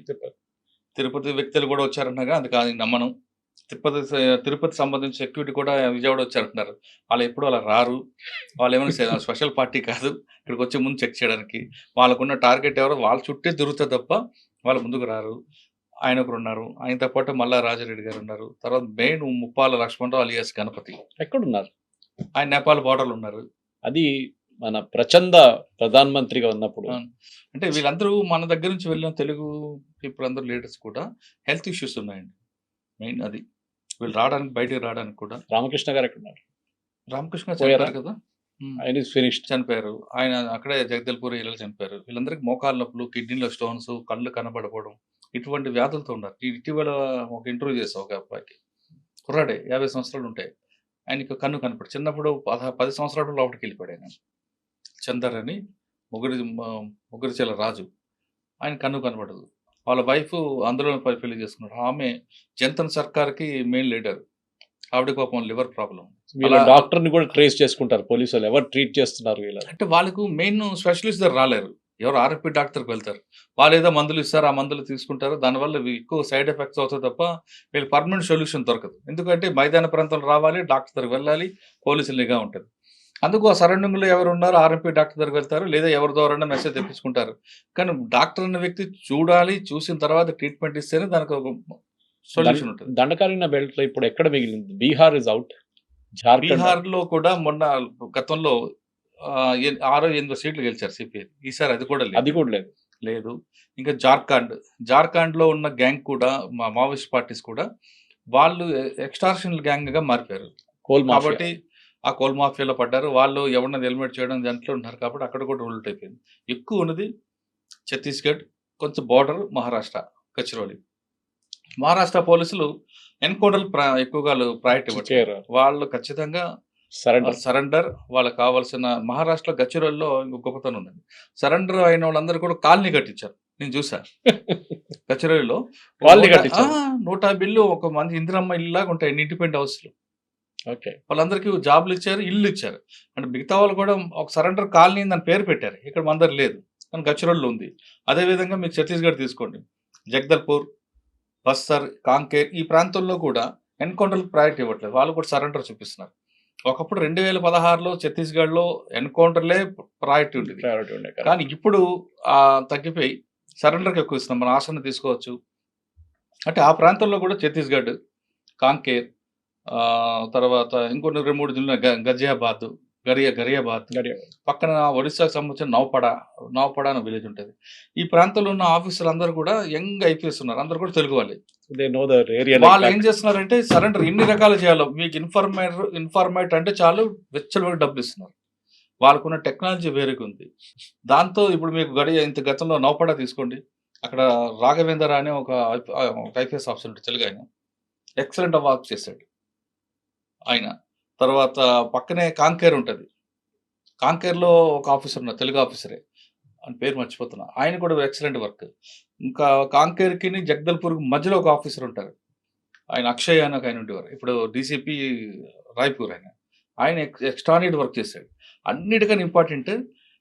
వ్యక్తులు కూడా వచ్చారంటున్నారు, అది కాదు నమ్మను. తిరుపతి సంబంధించి సెక్యూరిటీ కూడా విజయవాడ వచ్చారంటున్నారు. వాళ్ళు ఎప్పుడు అలా రారు, వాళ్ళు ఏమైనా స్పెషల్ పార్టీ కాదు, ఇక్కడికి వచ్చే ముందు చెక్ చేయడానికి. వాళ్ళకున్న టార్గెట్ ఎవరో వాళ్ళ చుట్టే తిరుగుతారు తప్ప వాళ్ళు ముందుకు రారు. ఆయన ఒకరు ఉన్నారు, ఆయనతో పాటు మల్లా రాజారెడ్డి గారు ఉన్నారు. తర్వాత మెయిన్ ముప్పాల లక్ష్మణరావు అలియాస్ గణపతి ఎక్కడున్నారు? ఆయన నేపాల్ బార్డర్లు ఉన్నారు.
అది మన ప్రచండ ప్రధానమంత్రిగా ఉన్నప్పుడు.
అంటే వీళ్ళందరూ మన దగ్గర నుంచి వెళ్ళిన తెలుగు పీపుల్ అందరూ లీడర్స్ కూడా హెల్త్ ఇష్యూస్ ఉన్నాయండి. మెయిన్ అది వీళ్ళు బయటికి రావడానికి కూడా.
రామకృష్ణ గారు ఎక్కడున్నారు?
రామకృష్ణ చనిపోయారు కదా,
ఆయన ఫినిష్డ్,
చనిపోయారు. ఆయన అక్కడే జగదల్పూర్ ఇళ్ళలో చనిపోయారు. వీళ్ళందరికీ మోకాళ్ళ నొప్పులు, కిడ్నీలో స్టోన్స్, కళ్ళు కనబడకపోవడం, ఇటువంటి వ్యాధులతో ఉన్నారు. ఇటీవల ఒక ఇంటర్వ్యూ చేసాం ఒక అబ్బాయికి, కుర్రాడే 50 సంవత్సరాలు ఉంటాయి, ఆయనకి కన్ను కనపడు. చిన్నప్పుడు 10 సంవత్సరాల లోపలికి వెళ్ళిపోయాడు ఆయన. చందర్ అని ముగ్గురిచెల రాజు, ఆయన కన్ను కనపడదు. వాళ్ళ వైఫ్ అందులో పెళ్లి చేసుకున్నాడు. ఆమె జంతన్ సర్కార్కి మెయిన్ లీడర్, ఆవిడ పాపం లివర్ ప్రాబ్లం.
వీళ్ళ డాక్టర్ని కూడా ట్రేస్ చేసుకుంటారు పోలీసులు, ఎవరు ట్రీట్ చేస్తున్నారు వీళ్ళు
అంటే. వాళ్ళకు మెయిన్ స్పెషలిస్ట్ దగ్గర రాలేరు, ఎవరు ఆర్ఎంపీ డాక్టర్కి వెళ్తారు. వాళ్ళు ఏదో మందులు ఇస్తారు, ఆ మందులు తీసుకుంటారు, దానివల్ల ఎక్కువ సైడ్ ఎఫెక్ట్స్ అవుతాయి తప్ప వీళ్ళు పర్మనెంట్ సొల్యూషన్ దొరకదు. ఎందుకంటే మైదాన ప్రాంతంలో రావాలి, డాక్టర్ దగ్గరికి వెళ్ళాలి, పోలీసులు నిఘా ఉంటుంది. అందుకు ఆ సరౌండింగ్లో ఎవరు ఉన్నారు, ఆర్ఎంపీ డాక్టర్ దగ్గరికి వెళ్తారు, లేదా ఎవరి ద్వారా మెసేజ్ తెప్పించుకుంటారు. కానీ డాక్టర్ అనే వ్యక్తి చూడాలి, చూసిన తర్వాత ట్రీట్మెంట్ ఇస్తేనే దానికి ఒక సొల్యూషన్ ఉంటుంది.
దండకారణ్య బెల్ట్ లో ఇప్పుడు ఎక్కడ మిగిలింది? Bihar is out.
బీహార్లో కూడా మొన్న గతంలో 6-8 సీట్లు గెలిచారు సిపిఐ. ఈసారి అది కూడా లేదు. ఇంకా జార్ఖండ్లో ఉన్న గ్యాంగ్ కూడా, మావోయిస్ట్ పార్టీస్ కూడా వాళ్ళు ఎక్స్టార్షన్ గ్యాంగ్ గా మారిపోయారు కాబట్టి ఆ కోల్ మాఫియాలో పడ్డారు. వాళ్ళు ఎవరినైనా ఎలిమినేట్ చేయడం దాంట్లో ఉన్నారు కాబట్టి అక్కడ కూడా రూల్ట్ అయిపోయింది. ఎక్కువ ఉన్నది ఛత్తీస్గఢ్, కొంచెం బార్డర్ మహారాష్ట్ర, గచ్చిరోలి. మహారాష్ట్ర పోలీసులు ఎన్కౌంటర్ ఎక్కువగా ప్రయారిటీ ఇవ్వట్లేదు. వాళ్ళు ఖచ్చితంగా సరెండర్, వాళ్ళకి కావాల్సిన. మహారాష్ట్రలో గచ్చిరోలిలో గొప్పతనం ఉందండి, సరెండర్ అయిన వాళ్ళందరూ కూడా కాలనీ కట్టించారు. నేను చూసా గచ్చిరోలిలో 150 ఇల్లు, ఒక మంది ఇందిరమ్మ ఇల్లు లాగా ఉంటాయి, ఇండిపెండెంట్ హౌస్లు. వాళ్ళందరికీ జాబ్లు ఇచ్చారు, ఇల్లు ఇచ్చారు. అంటే మిగతా వాళ్ళు కూడా ఒక సరెండర్ కాలనీ దాని పేరు పెట్టారు. ఇక్కడ మన దగ్గర లేదు, కానీ గచ్చిరోలిలో ఉంది. అదేవిధంగా మీకు ఛత్తీస్గఢ్ తీసుకోండి, జగదల్పూర్, బస్తర్, కాంకేర్, ఈ ప్రాంతంలో కూడా ఎన్కౌంటర్లకు ప్రయారిటీ ఇవ్వట్లేదు, వాళ్ళు కూడా సరెండర్ చూపిస్తున్నారు. ఒకప్పుడు 2016లో ఛత్తీస్గఢ్లో ఎన్కౌంటర్లే ప్రయారిటీ ఉండేది, కానీ ఇప్పుడు తగ్గిపోయి సరెండర్కి ఎక్కువ ఇస్తున్నాం. మన ఆసన తీసుకోవచ్చు. అంటే ఆ ప్రాంతంలో కూడా ఛత్తీస్గఢ్, కాంకేర్, తర్వాత ఇంకొన్ని 2-3 జిల్లా, గజియాబాద్, గరియాబాద్, పక్కన ఒడిశాకు సంబంధించిన నవపడ అనే విలేజ్ ఉంటుంది. ఈ ప్రాంతంలో ఉన్న ఆఫీసర్లు అందరూ కూడా యంగ్ ఐపీఎస్ ఉన్నారు, అందరూ కూడా తెలుగు వాళ్ళే. వాళ్ళు ఏం చేస్తున్నారంటే సరెండర్ ఎన్ని రకాలు చేయాలో, మీకు ఇన్ఫర్మేట్ అంటే చాలు వెచ్చలు డబ్బులు ఇస్తున్నారు. వాళ్ళకున్న టెక్నాలజీ వేరేగా ఉంది. దాంతో ఇప్పుడు మీకు గతంలో నవపడ తీసుకోండి, అక్కడ రాఘవేందర్ అనే ఒక ఐపీఎస్ ఆఫీసర్ ఉంటుంది, తెలుగు ఆయన, ఎక్సలెంట్ వర్క్ చేశాడు ఆయన. తర్వాత పక్కనే కాంకేర్ ఉంటుంది, కాంకేర్లో ఒక ఆఫీసర్ ఉన్నారు, తెలుగు ఆఫీసరే, అని పేరు మర్చిపోతున్నా, ఆయన కూడా ఎక్సలెంట్ వర్క్. ఇంకా కాంకేర్కి జగదల్పూర్కి మధ్యలో ఒక ఆఫీసర్ ఉంటారు, ఆయన అక్షయ్ అని ఒక ఆయన ఉండేవారు, ఇప్పుడు డీసీపీ రాయ్పూర్. ఆయన ఎక్స్ట్రానిటీ వర్క్ చేశాడు. అన్నిటికన్నా ఇంపార్టెంట్,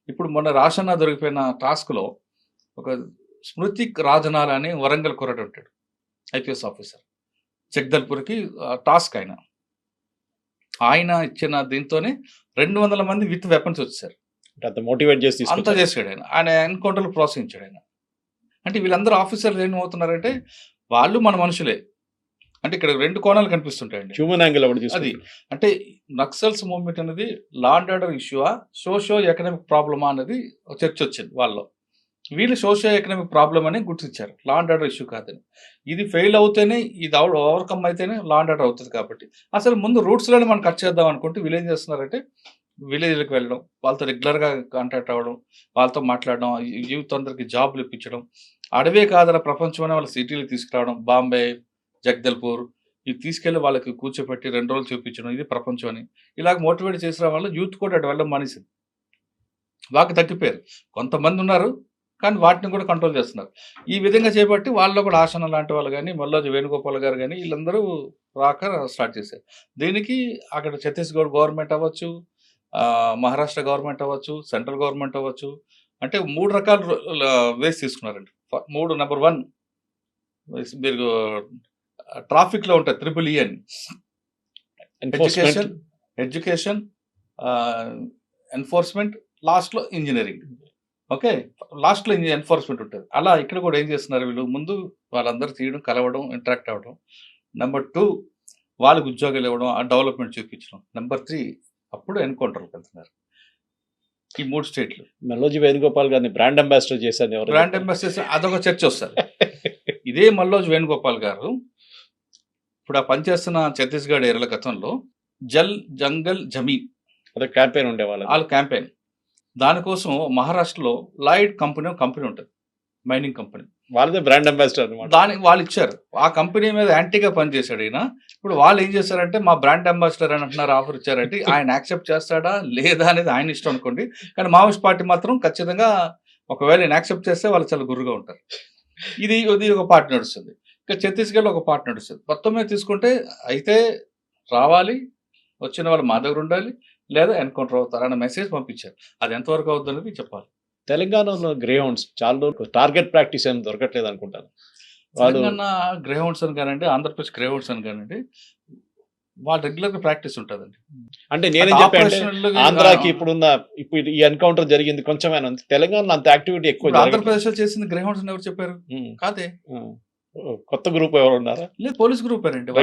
ఇప్పుడు మొన్న రాషన్న దొరికిపోయిన టాస్క్లో ఒక స్మృతి రాజనాల అని వరంగల్ కుర్రాడు ఉంటాడు, ఐపీఎస్ ఆఫీసర్, జగదల్పూర్కి టాస్క్. ఆయన ఇచ్చిన దీంతోనే 200 మంది విత్ వెపన్స్ వచ్చారు.
అంత మోటివేట్ చేసి
అంతా చేశాడు ఆయన ఎన్కౌంటర్లు ప్రోత్సహించాడు ఆయన. అంటే వీళ్ళందరూ ఆఫీసర్లు ఏమవుతున్నారంటే వాళ్ళు మన మనుషులే. అంటే ఇక్కడ 2 కోణాలు కనిపిస్తుంటాయండి.
హ్యూమన్ యాంగిల్
అది అంటే నక్సల్స్ మూవ్మెంట్ అనేది లా అండ్ ఆర్డర్ ఇష్యూవా, సోషియో ఎకనామిక్ ప్రాబ్లమా అనేది చర్చ వచ్చింది వాళ్ళలో. వీళ్ళు సోషియో ఎకనామిక్ ప్రాబ్లమ్ అని గుర్తించారు, లా అండ్ ఆర్డర్ ఇష్యూ కాదని. ఇది ఫెయిల్ అవుతేనే, ఇది ఓవర్కమ్ అయితేనే లా అండ్ ఆర్డర్ అవుతుంది. కాబట్టి అసలు ముందు రూట్స్లోనే మనం కట్ చేద్దాం అనుకుంటే వీళ్ళు ఏం చేస్తున్నారంటే విలేజ్లకు వెళ్ళడం, వాళ్ళతో రెగ్యులర్గా కాంటాక్ట్ అవ్వడం, వాళ్ళతో మాట్లాడడం, యూత్ అందరికి జాబ్లు ఇప్పించడం, అడవే కాదల ప్రపంచం అనే వాళ్ళ సిటీలు తీసుకురావడం, బాంబే, జగదల్పూర్, ఇవి తీసుకెళ్ళి వాళ్ళకి కూర్చోపెట్టి 2 రోజులు చూపించడం, ఇది ప్రపంచం అని ఇలాగ మోటివేట్ చేసిన వల్ల యూత్ కూడా అటు వెళ్ళడం మానేసింది. బాగా తగ్గిపోయారు. కొంతమంది ఉన్నారు కానీ వాటిని కూడా కంట్రోల్ చేస్తున్నారు. ఈ విధంగా చేపట్టి వాళ్ళలో కూడా ఆసన లాంటి వాళ్ళు కానీ, మల్లోజు వేణుగోపాల్ గారు కానీ వీళ్ళందరూ రాక స్టార్ట్ చేశారు. దీనికి అక్కడ ఛత్తీస్గఢ్ గవర్నమెంట్ అవ్వచ్చు, మహారాష్ట్ర గవర్నమెంట్ అవ్వచ్చు, సెంట్రల్ గవర్నమెంట్ అవ్వచ్చు, అంటే 3 రకాల వేస్ తీసుకున్నారండి. 3 నెంబర్ 1 మీరు ట్రాఫిక్లో ఉంటాయి EEE అని, ఎడ్యుకేషన్, ఎన్ఫోర్స్మెంట్, లాస్ట్లో ఇంజనీరింగ్. ఓకే, లాస్ట్లో ఎన్ఫోర్స్మెంట్ ఉంటుంది. అలా ఇక్కడ కూడా ఏం చేస్తున్నారు వీళ్ళు, ముందు వాళ్ళందరూ తీయడం, కలవడం, ఇంటరాక్ట్ అవ్వడం. నెంబర్ 2 వాళ్ళకి ఉద్యోగాలు ఇవ్వడం, ఆ డెవలప్మెంట్ చూపించడం. నెంబర్ 3 అప్పుడు ఎన్కౌంటర్కి వెళ్తున్నారు. ఈ 3 స్టేట్లు.
మల్లోజి వేణుగోపాల్ గారిని బ్రాండ్ అంబాసిడర్ చేశారు. ఎవరు
బ్రాండ్ అంబాసిడర్ అదొక చర్చ వస్తారు. ఇదే మల్లోజు వేణుగోపాల్ గారు ఇప్పుడు ఆ పనిచేస్తున్న ఛత్తీస్గఢ్ ఏరియాల గతంలో జల్ జంగల్ జమీన్
అదే క్యాంపెయిన్ ఉండేవాళ్ళు.
వాళ్ళ క్యాంపెయిన్ దానికోసం మహారాష్ట్రలో లాయిడ్ కంపెనీ ఉంటుంది, మైనింగ్ కంపెనీ,
వాళ్ళదే బ్రాండ్ అంబాసిడర్ అనమాట.
దానికి వాళ్ళు ఇచ్చారు. ఆ కంపెనీ మీద యాంటీగా పనిచేశాడు ఈయన. ఇప్పుడు వాళ్ళు ఏం చేశారంటే మా బ్రాండ్ అంబాసిడర్ అని అంటున్నారు, ఆఫర్ ఇచ్చారంటే ఆయన యాక్సెప్ట్ చేస్తాడా లేదా అనేది ఆయన ఇష్టం అనుకోండి. కానీ మావోయిస్ట్ పార్టీ మాత్రం ఖచ్చితంగా ఒకవేళ నేను యాక్సెప్ట్ చేస్తే వాళ్ళు చాలా గుర్రుగా ఉంటారు. ఇది ఒక పార్టీ నడుస్తుంది. ఇంకా ఛత్తీస్గఢ్లో ఒక పార్టీ నడుస్తుంది. మొత్తం మీద తీసుకుంటే అయితే రావాలి, వచ్చిన వాళ్ళు మా దగ్గర ఉండాలి, లేదా ఎన్కౌంటర్ అవుతారు అన్న మెసేజ్ పంపించారు. అది ఎంతవరకు అవుతుంది అనేది చెప్పాలి.
తెలంగాణలో గ్రే హౌండ్స్ చాలా టార్గెట్ ప్రాక్టీస్ ఏమి దొరకట్లేదు అనుకుంటాను.
తెలంగాణ గ్రే హౌండ్స్ అని కానివ్వండి, ఆంధ్రప్రదేశ్ గ్రే హౌండ్స్ అని కానివ్వండి, వాళ్ళు రెగ్యులర్ గా ప్రాక్టీస్ ఉంటుందండి.
అంటే నేనేం చెప్పాను, ఆంధ్రాకి ఇప్పుడు ఈ ఎన్కౌంటర్ జరిగింది కొంచెమైనా ఉంది, తెలంగాణలో అంత యాక్టివిటీ ఎక్కువ.
ఆంధ్రప్రదేశ్ లో చేసింది గ్రే హౌండ్స్ అని ఎవరు చెప్పారు? కాదే,
కొత్త గ్రూప్ ఎవరు ఉన్నారు?
లేదు, పోలీస్ గ్రూప్ అండి,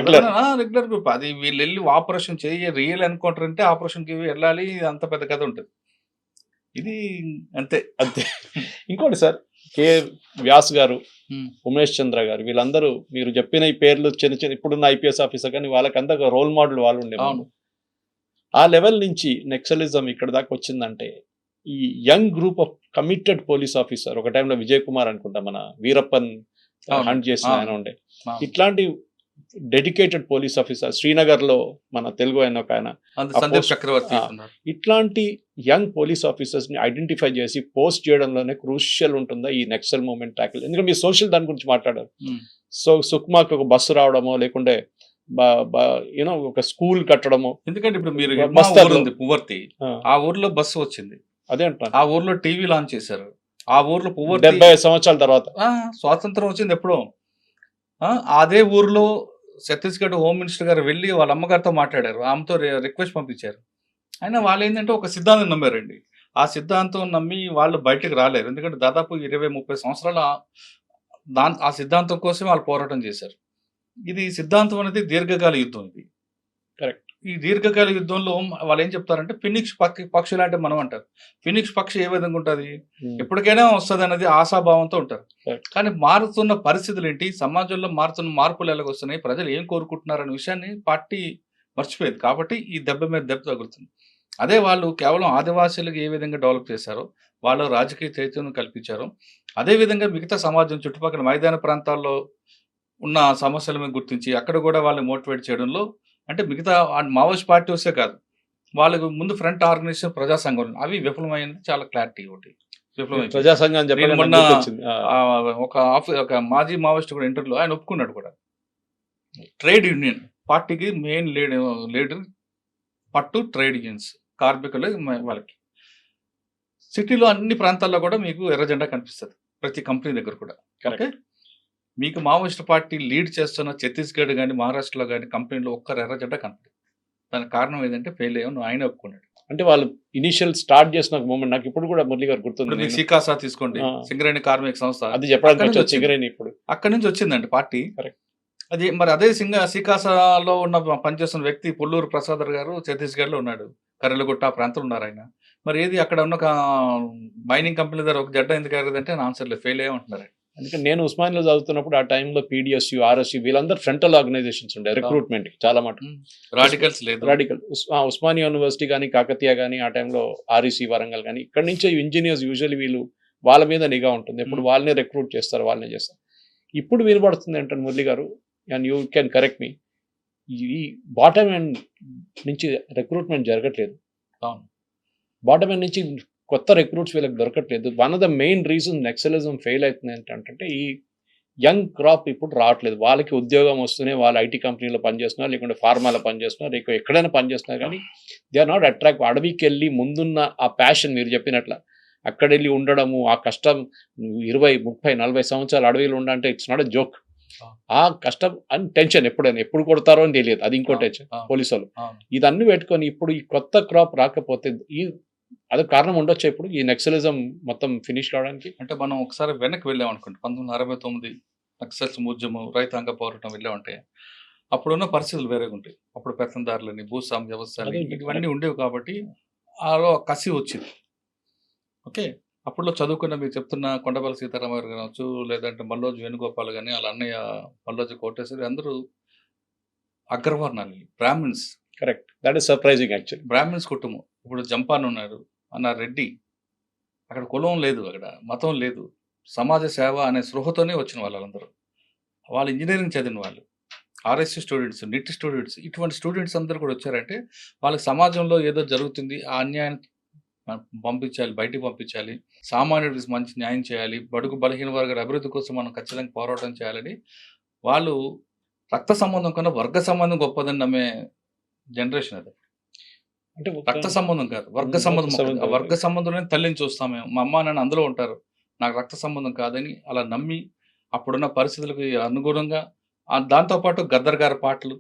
రెగ్యులర్ గ్రూప్. అది వీళ్ళు వెళ్ళి ఆపరేషన్ చేయ, రియల్ ఎన్కౌంటర్ అంటే ఆపరేషన్ కి వెళ్ళాలి, అంత పెద్ద కథ ఉంటుంది. ఇది అంతే.
ఇంకోటి సార్, కె వ్యాస్ గారు, ఉమేష్ చంద్ర గారు, వీళ్ళందరూ మీరు చెప్పిన ఈ పేర్లు చిన్న ఇప్పుడున్న ఐపీఎస్ ఆఫీసర్ కానీ వాళ్ళకంతా రోల్ మోడల్ వాళ్ళు ఉండేవాళ్ళు. ఆ లెవెల్ నుంచి నెక్సలిజం ఇక్కడ దాకా వచ్చిందంటే ఈ young group of committed police officer, ఒక టైంలో విజయ్ కుమార్ అనుకుంటా మన వీరప్పన్ హంట్ చేసిన ఆయన ఉండే, ఇట్లాంటి డెడికేటెడ్ పోలీస్ ఆఫీసర్ శ్రీనగర్ లో మన తెలుగు ఆయన ఒక ఆయన, ఇట్లాంటి యంగ్ పోలీస్ ఆఫీసర్స్ ని ఐడెంటిఫై చేసి పోస్ట్ చేయడంలోనే క్రూషియల్ ఉంటుందా ఈ నక్సల్ మూవ్మెంట్ ట్యాకిల్? ఎందుకంటే మీరు సోషల్ దాని గురించి మాట్లాడారు. సో సుక్మాకి ఒక బస్సు రావడమో, లేకుంటే యూనో ఒక స్కూల్ కట్టడమో.
ఎందుకంటే ఇప్పుడు మీరు పువర్తి, ఆ ఊర్లో బస్సు వచ్చింది, అదే అంటారు, ఆ ఊర్లో టీవీ లాంచ్ చేశారు, ఆ ఊర్లో
70 సంవత్సరాల తర్వాత
స్వాతంత్రం వచ్చింది ఎప్పుడో. అదే ఊర్లో ఛత్తీస్గఢ్ హోమ్ మినిస్టర్ గారు వెళ్ళి వాళ్ళ అమ్మగారితో మాట్లాడారు, ఆమెతో రిక్వెస్ట్ పంపించారు. అయినా వాళ్ళు ఏంటంటే ఒక సిద్ధాంతం నమ్మారండి. ఆ సిద్ధాంతం నమ్మి వాళ్ళు బయటకు రాలేరు. ఎందుకంటే దాదాపు 20-30 సంవత్సరాల ఆ సిద్ధాంతం కోసం వాళ్ళు పోరాటం చేశారు. ఇది సిద్ధాంతం అనేది దీర్ఘకాల యుద్ధం. ఇది
కరెక్ట్.
ఈ దీర్ఘకాల యుద్ధంలో వాళ్ళు ఏం చెప్తారంటే ఫినిక్స్ పక్షి లాంటి మనం అంటారు. ఫినిక్స్ పక్షి ఏ విధంగా ఉంటుంది, ఎప్పటికైనా వస్తుంది అనేది ఆశాభావంతో ఉంటారు. కానీ మారుతున్న పరిస్థితులు ఏంటి, సమాజంలో మారుతున్న మార్పులు ఎలాగొస్తున్నాయి, ప్రజలు ఏం కోరుకుంటున్నారు అనే విషయాన్ని పార్టీ మర్చిపోయేది. కాబట్టి ఈ దెబ్బ మీద దెబ్బ తగులుతుంది. అదే వాళ్ళు కేవలం ఆదివాసీలకు ఏ విధంగా డెవలప్ చేశారో, వాళ్ళు రాజకీయ చైతన్యం కల్పించారో, అదేవిధంగా మిగతా సమాజం చుట్టుపక్కల మైదాన ప్రాంతాల్లో ఉన్న సమస్యల మీద గుర్తించి అక్కడ కూడా వాళ్ళని మోటివేట్ చేయడంలో, అంటే మిగతా మావోయిస్ట్ పార్టీ వస్తే కాదు, వాళ్ళకు ముందు ఫ్రంట్ ఆర్గనైజేషన్ ప్రజా సంఘం అవి విఫలమైనది చాలా క్లారిటీ ఒకటి. విప్లవం
ప్రజా సంఘం అని చెప్పగానే నాకు
మొన్న
గుర్తొచ్చింది.
ఒక మాజీ మావోయిస్ట్ కూడా ఇంటర్వ్యూలో ఆయన ఒప్పుకున్నాడు కూడా. ట్రేడ్ యూనియన్ పార్టీకి మెయిన్ లీడర్ పట్టు ట్రేడ్ యూనియన్స్, కార్మికులు వాళ్ళకి. సిటీలో అన్ని ప్రాంతాల్లో కూడా మీకు ఎర్ర జెండా కనిపిస్తుంది, ప్రతి కంపెనీ దగ్గర కూడా. ఓకే, మీకు మావోయిస్ట్ పార్టీ లీడ్ చేస్తున్న ఛత్తీస్గఢ్ కానీ మహారాష్ట్రలో కానీ కంపెనీలో ఒక్కరు ఎర్ర జెండా కనపడదు. దానికి కారణం ఏంటంటే ఫెయిల్ అయ్యాను ఆయన ఒప్పుకున్నాడు.
అంటే వాళ్ళు ఇనిషియల్ స్టార్ట్ చేసిన మూమెంట్ నాకు ఇప్పుడు కూడా మురళి గారు
ఇప్పుడు
గుర్తుంది.
మీకు సికాసా తీసుకోండి, సింగరేణి కార్మిక సంస్థ,
అది చెప్పడానికి
అక్కడి నుంచి
వచ్చి సింగరేణి ఇప్పుడు
అక్కడి నుంచి వచ్చిందండి పార్టీ.
Correct.
అది మరి అదే సికాసాలో ఉన్న పనిచేస్తున్న వ్యక్తి పుల్లూరు ప్రసాదర్ గారు ఛత్తీస్గఢ్లో ఉన్నాడు, కర్రెలగుట్ట ఆ ప్రాంతంలో ఉన్నారు ఆయన. మరి ఏది అక్కడ ఉన్న మైనింగ్ కంపెనీ దగ్గర ఒక జెండా ఎందుకు ఎగరదంటే ఆన్సర్ లేదు, ఫెయిల్ అయ్యమంటున్నారు.
అందుకే నేను ఉస్మానియాలో చదువుతున్నప్పుడు ఆ టైంలో పీడిఎస్యు, ఆర్ఎస్యు వీళ్ళందరూ ఫ్రంటల్ ఆర్గనైజేషన్స్ ఉండే రిక్రూట్మెంట్ చాలా మాట.
రాడికల్స్ లేదు.
రాడికల్ ఉస్మానియా యూనివర్సిటీ కానీ కాకతీయ కానీ ఆ టైంలో ఆర్ఈసి వరంగల్ కానీ ఇక్కడ నుంచే ఇంజనీర్స్ యూజువల్లీ వీళ్ళు వాళ్ళ మీద నిఘా ఉంటుంది, ఎప్పుడు వాళ్ళనే రిక్రూట్ చేస్తారు, వాళ్ళనే చేస్తారు. ఇప్పుడు వినబడుతుంది ఏంటంటే మురళి గారు, అండ్ యూ కెన్ కరెక్ట్ మీ, ఈ బాటమ్ ఎండ్ నుంచి రిక్రూట్మెంట్ జరగట్లేదు.
అవును,
బాటమ్ ఎండ్ నుంచి కొత్త రిక్రూట్స్ వీళ్ళకి దొరకట్లేదు. One of the main reason naxalism fail అవుతుంది ఏంటంటే ఈ యంగ్ క్రాప్ ఇప్పుడు రావట్లేదు. వాళ్ళకి ఉద్యోగం వస్తూనే వాళ్ళు ఐటీ కంపెనీలో పనిచేస్తున్నారు, లేకుంటే ఫార్మాలో పనిచేస్తున్నారు, లేక ఎక్కడైనా పనిచేస్తున్నారు, కానీ దే ఆర్ నాట్ అట్రాక్ట్. అడవికి వెళ్ళి ముందున్న ఆ ప్యాషన్ మీరు చెప్పినట్ల అక్కడ వెళ్ళి ఉండడము, ఆ కష్టం 20, 30, 40 సంవత్సరాలు అడవిలో ఉండంటే ఇట్స్ నాట్ ఎ జోక్. ఆ కష్టం అండ్ టెన్షన్ ఎప్పుడైనా ఎప్పుడు కొడతారో అని తెలియదు, అది ఇంకో టెన్షన్. పోలీసు వాళ్ళు ఇదన్నీ పెట్టుకొని ఇప్పుడు ఈ కొత్త క్రాప్ రాకపోతే అదే కారణం ఉండొచ్చు ఇప్పుడు ఈ నక్సలిజం మొత్తం ఫినిష్ కావడానికి.
అంటే మనం ఒకసారి వెనక్కి వెళ్ళాం అనుకోండి, 1969 నక్సల్స్ ఉద్యమం, రైతాంగ పోరాటం వెళ్ళామంటే అప్పుడున్న పరిస్థితులు వేరేగా ఉంటాయి. అప్పుడు పెత్తందారులని, భూస్వామ్య వ్యవస్థలని ఇవన్నీ ఉండేవి కాబట్టి ఆలో కసి వచ్చింది. ఓకే, అప్పుడులో చదువుకున్న మీరు చెప్తున్న కొండపల్లి సీతారామయ్య కావచ్చు, లేదంటే మల్లోజు వేణుగోపాల్ కానీ వాళ్ళ అన్నయ్య మల్లోజు కోటేశ్వరి అందరూ అగ్రవర్ణాలు, Brahmins.
Correct, that is surprising actually.
Brahmins కుటుంబం. ఇప్పుడు జంపాన్ ఉన్నారు, అన్న రెడ్డి, అక్కడ కులం లేదు, అక్కడ మతం లేదు, సమాజ సేవ అనే స్పృహతోనే వచ్చిన వాళ్ళందరూ. వాళ్ళు ఇంజనీరింగ్ చదివిన వాళ్ళు, ఆర్ఎస్సీ స్టూడెంట్స్, నిట్ స్టూడెంట్స్, ఇటువంటి స్టూడెంట్స్ అందరూ కూడా వచ్చారంటే వాళ్ళకి సమాజంలో ఏదో జరుగుతుంది, ఆ అన్యాయాన్ని పంపించాలి, బయటికి పంపించాలి, సామాన్యుడికి మంచి న్యాయం చేయాలి, బడుగు బలహీన వర్గాల అభివృద్ధి కోసం మనం ఖచ్చితంగా పోరాటం చేయాలని వాళ్ళు రక్త సంబంధం కన్నా వర్గ సంబంధం గొప్పదని నమ్మే జనరేషన్ అది.
అంటే
రక్త సంబంధం కాదు, వర్గ సంబంధం. ఆ వర్గ సంబంధంలో తల్లిని చూస్తాం మేము, మా అమ్మ నాన్న అందులో ఉంటారు, నాకు రక్త సంబంధం కాదని అలా నమ్మి అప్పుడున్న పరిస్థితులకు అనుగుణంగా దాంతోపాటు గద్దర్ గారి పాటలు,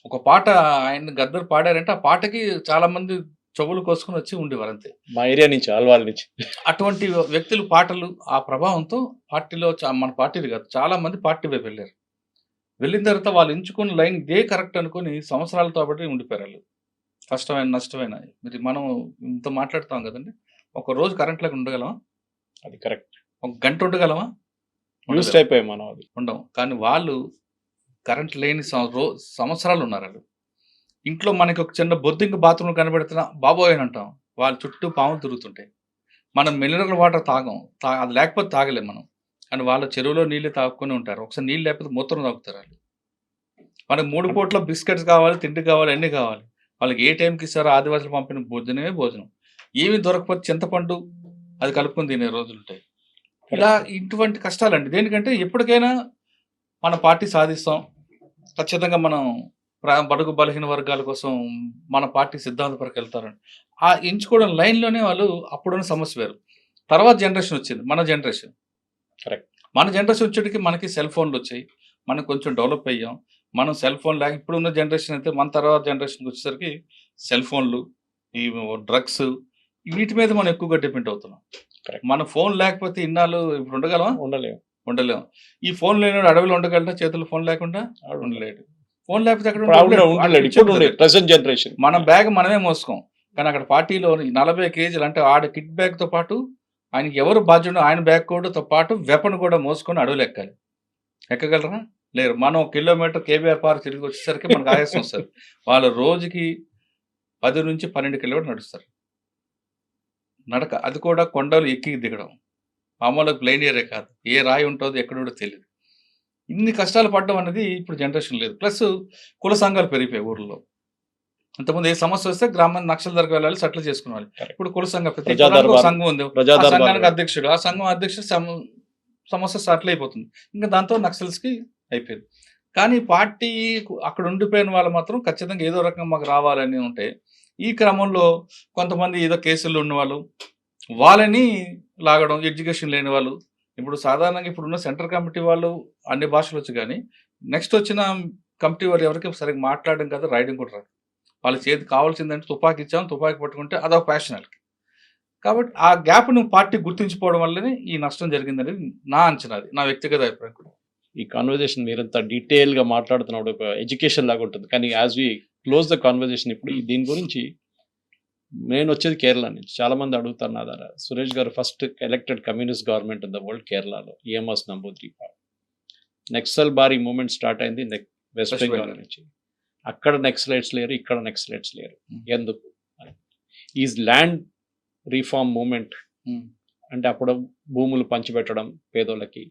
ఒక పాట ఆయన గద్దర్ పాడారంటే ఆ పాటకి చాలా మంది చెవులు కోసుకుని వచ్చి ఉండేవారు అంతే,
మా ఏరియా నుంచి ఆల్వాల్ నుంచి.
అటువంటి వ్యక్తులు పాటలు ఆ ప్రభావంతో పార్టీలో మన పార్టీలు కాదు చాలా మంది పార్టీ వైపు వెళ్ళారు. వెళ్ళిన తర్వాత వాళ్ళు ఎంచుకున్న లైన్ ఇదే కరెక్ట్ అనుకుని సంవత్సరాలతో బట్టి ఉండిపోయారు వాళ్ళు. కష్టమైన నష్టమైన మీరు మనం ఇంత మాట్లాడుతాం కదండి, ఒక రోజు కరెంట్ లేక ఉండగలమా?
అది కరెక్ట్.
ఒక గంట ఉండగలమా?
యూస్ అయిపోయాం మనం, అది
ఉండవు. కానీ వాళ్ళు కరెంట్ లేని సంవత్సరాలు ఉన్నారు వాళ్ళు. ఇంట్లో మనకి ఒక చిన్న బొద్దింక బాత్రూమ్ కనబెడుతున్నా బాబోయ్ అని అంటాం, వాళ్ళ చుట్టూ పాములు తిరుగుతుంటాయి. మనం మినరల్ వాటర్ తాగం, అది లేకపోతే తాగలేం మనం, కానీ వాళ్ళ చెరువులో నీళ్ళు తాగుకొని ఉంటారు. ఒకసారి నీళ్ళు లేకపోతే మూత్రం తాగుతారు వాళ్ళు. మనకు 3 పూట్ల బిస్కెట్స్ కావాలి, తిండి కావాలి, అన్నీ కావాలి. వాళ్ళకి ఏ టైంకి ఇస్తారో ఆదివాసులు పంపిన భోజనమే భోజనం. ఏమి దొరకకపోతే చింతపండు అది కలుపుకొని తినే రోజులు ఉంటాయి. ఇలా ఇటువంటి కష్టాలండి. దేనికంటే ఎప్పటికైనా మన పార్టీ సాధిస్తాం, ఖచ్చితంగా మనం బడుగు బలహీన వర్గాల కోసం మన పార్టీ సిద్ధాంతపరకు వెళ్తారండి. ఆ ఎంచుకోవడం లైన్లోనే వాళ్ళు అప్పుడున్న సమస్య వేరు. తర్వాత జనరేషన్ వచ్చింది, మన జనరేషన్.
కరెక్ట్.
మన జనరేషన్ వచ్చేటికి మనకి సెల్ ఫోన్లు వచ్చాయి, మనం కొంచెం డెవలప్ అయ్యాం. మనం సెల్ ఫోన్ లేక ఇప్పుడున్న జనరేషన్ అయితే మన తర్వాత జనరేషన్కి వచ్చేసరికి సెల్ ఫోన్లు, ఈ డ్రగ్స్, వీటి మీద మనం ఎక్కువగా డిపెండ్ అవుతున్నాం. మన ఫోన్ లేకపోతే ఇన్నాళ్ళు ఇప్పుడు ఉండగలమా? ఉండలేము. ఈ ఫోన్ లేని అడవిలో ఉండగలరా? చేతుల్లో ఫోన్ లేకుండా ఉండలేడు. ఫోన్ లేకపోతే
జనరేషన్
మన బ్యాగ్ మనమే మోసుకోం. కానీ అక్కడ పార్టీలో 40 కేజీలు అంటే ఆడ కిట్ బ్యాగ్తో పాటు ఆయనకి ఎవరు బాధ్యుడు ఆయన బ్యాగ్ కూడా పాటు వెపన్ కూడా మోసుకొని అడవులు ఎక్కాలి. ఎక్కగలరా? లేరు. మనం 1 కిలోమీటర్ కేబీఆర్ పార్క్ తిరిగి వచ్చేసరికి మనకు ఆయాసం వస్తుంది. వాళ్ళు రోజుకి 10 నుంచి 12 కిలోమీటర్లు నడుస్తారు నడక. అది కూడా కొండలు ఎక్కి దిగడం, మామూలుగా ప్లెయిన్ ఏరియా కాదు, ఏ రాయి ఉంటుందో ఎక్కడ కూడా తెలియదు. ఇన్ని కష్టాలు పడడం అనేది ఇప్పుడు జనరేషన్ లేదు. ప్లస్ కుల సంఘాలు పెరిగిపోయాయి ఊర్లో. ఇంతకుముందు ఏ సమస్య వస్తే గ్రామం నక్షల దగ్గరకు వెళ్ళాలి, సెటిల్ చేసుకునేవాళ్ళు.
Correct.
ఇప్పుడు కుల సంఘం, ప్రతి
ప్రజా
కులానికి ఒక
దర్బార్.
సంఘం ఉంది,
ప్రజా
ఆ
దర్బార్
సంఘానికి
కూడా.
అధ్యక్షుడు, ఆ సంఘం అధ్యక్షుడు సమస్య సెటిల్ అయిపోతుంది. ఇంకా దాంతో నక్సల్స్ కి అయిపోయింది. కానీ పార్టీ అక్కడ ఉండిపోయిన వాళ్ళు మాత్రం ఖచ్చితంగా ఏదో రకంగా మాకు రావాలని ఉంటే, ఈ క్రమంలో కొంతమంది ఏదో కేసులు ఉన్న వాళ్ళు వాళ్ళని లాగడం, ఎడ్యుకేషన్ లేని వాళ్ళు. ఇప్పుడు సాధారణంగా ఇప్పుడున్న సెంట్రల్ కమిటీ వాళ్ళు అన్ని భాషలు వచ్చు, కానీ నెక్స్ట్ వచ్చిన కమిటీ వాళ్ళు ఎవరికి సరిగ్గా మాట్లాడడం కాదు, రాయడం కూడా రాదు. వాళ్ళ చేతి కావాల్సిందంటే తుపాకీ ఇచ్చాం, తుపాకీ పట్టుకుంటే అదొక ప్యాషన్ వాళ్ళకి. కాబట్టి ఆ గ్యాప్ను పార్టీ గుర్తించుకోవడం వల్లనే ఈ నష్టం జరిగిందనేది నా అంచనా, అది నా వ్యక్తిగత అభిప్రాయం కూడా.
ఈ కాన్వర్జేషన్ మీరంతా డీటెయిల్గా మాట్లాడుతున్నప్పుడు ఒక ఎడ్యుకేషన్ లాగా ఉంటుంది. కానీ as we close the conversation, ఇప్పుడు దీని గురించి నేను వచ్చేది కేరళ నుంచి. చాలా మంది అడుగుతారు నా ద్వారా, సురేష్ గారు first elected communist government in the world కేరళలో, ఈఎంఎస్ నంబూద్రి. నెక్సల్ భారీ మూవ్మెంట్ స్టార్ట్ అయింది వెస్ట్ బెంగాల్ నుంచి. అక్కడ నెక్సలైట్స్ లేరు, ఇక్కడ నెక్సలైట్స్ లేరు. ఎందుకు? ఈజ్ ల్యాండ్ రీఫార్మ్ మూమెంట్ అంటే అప్పుడు భూములు పంచిపెట్టడం పేదోళ్ళకి,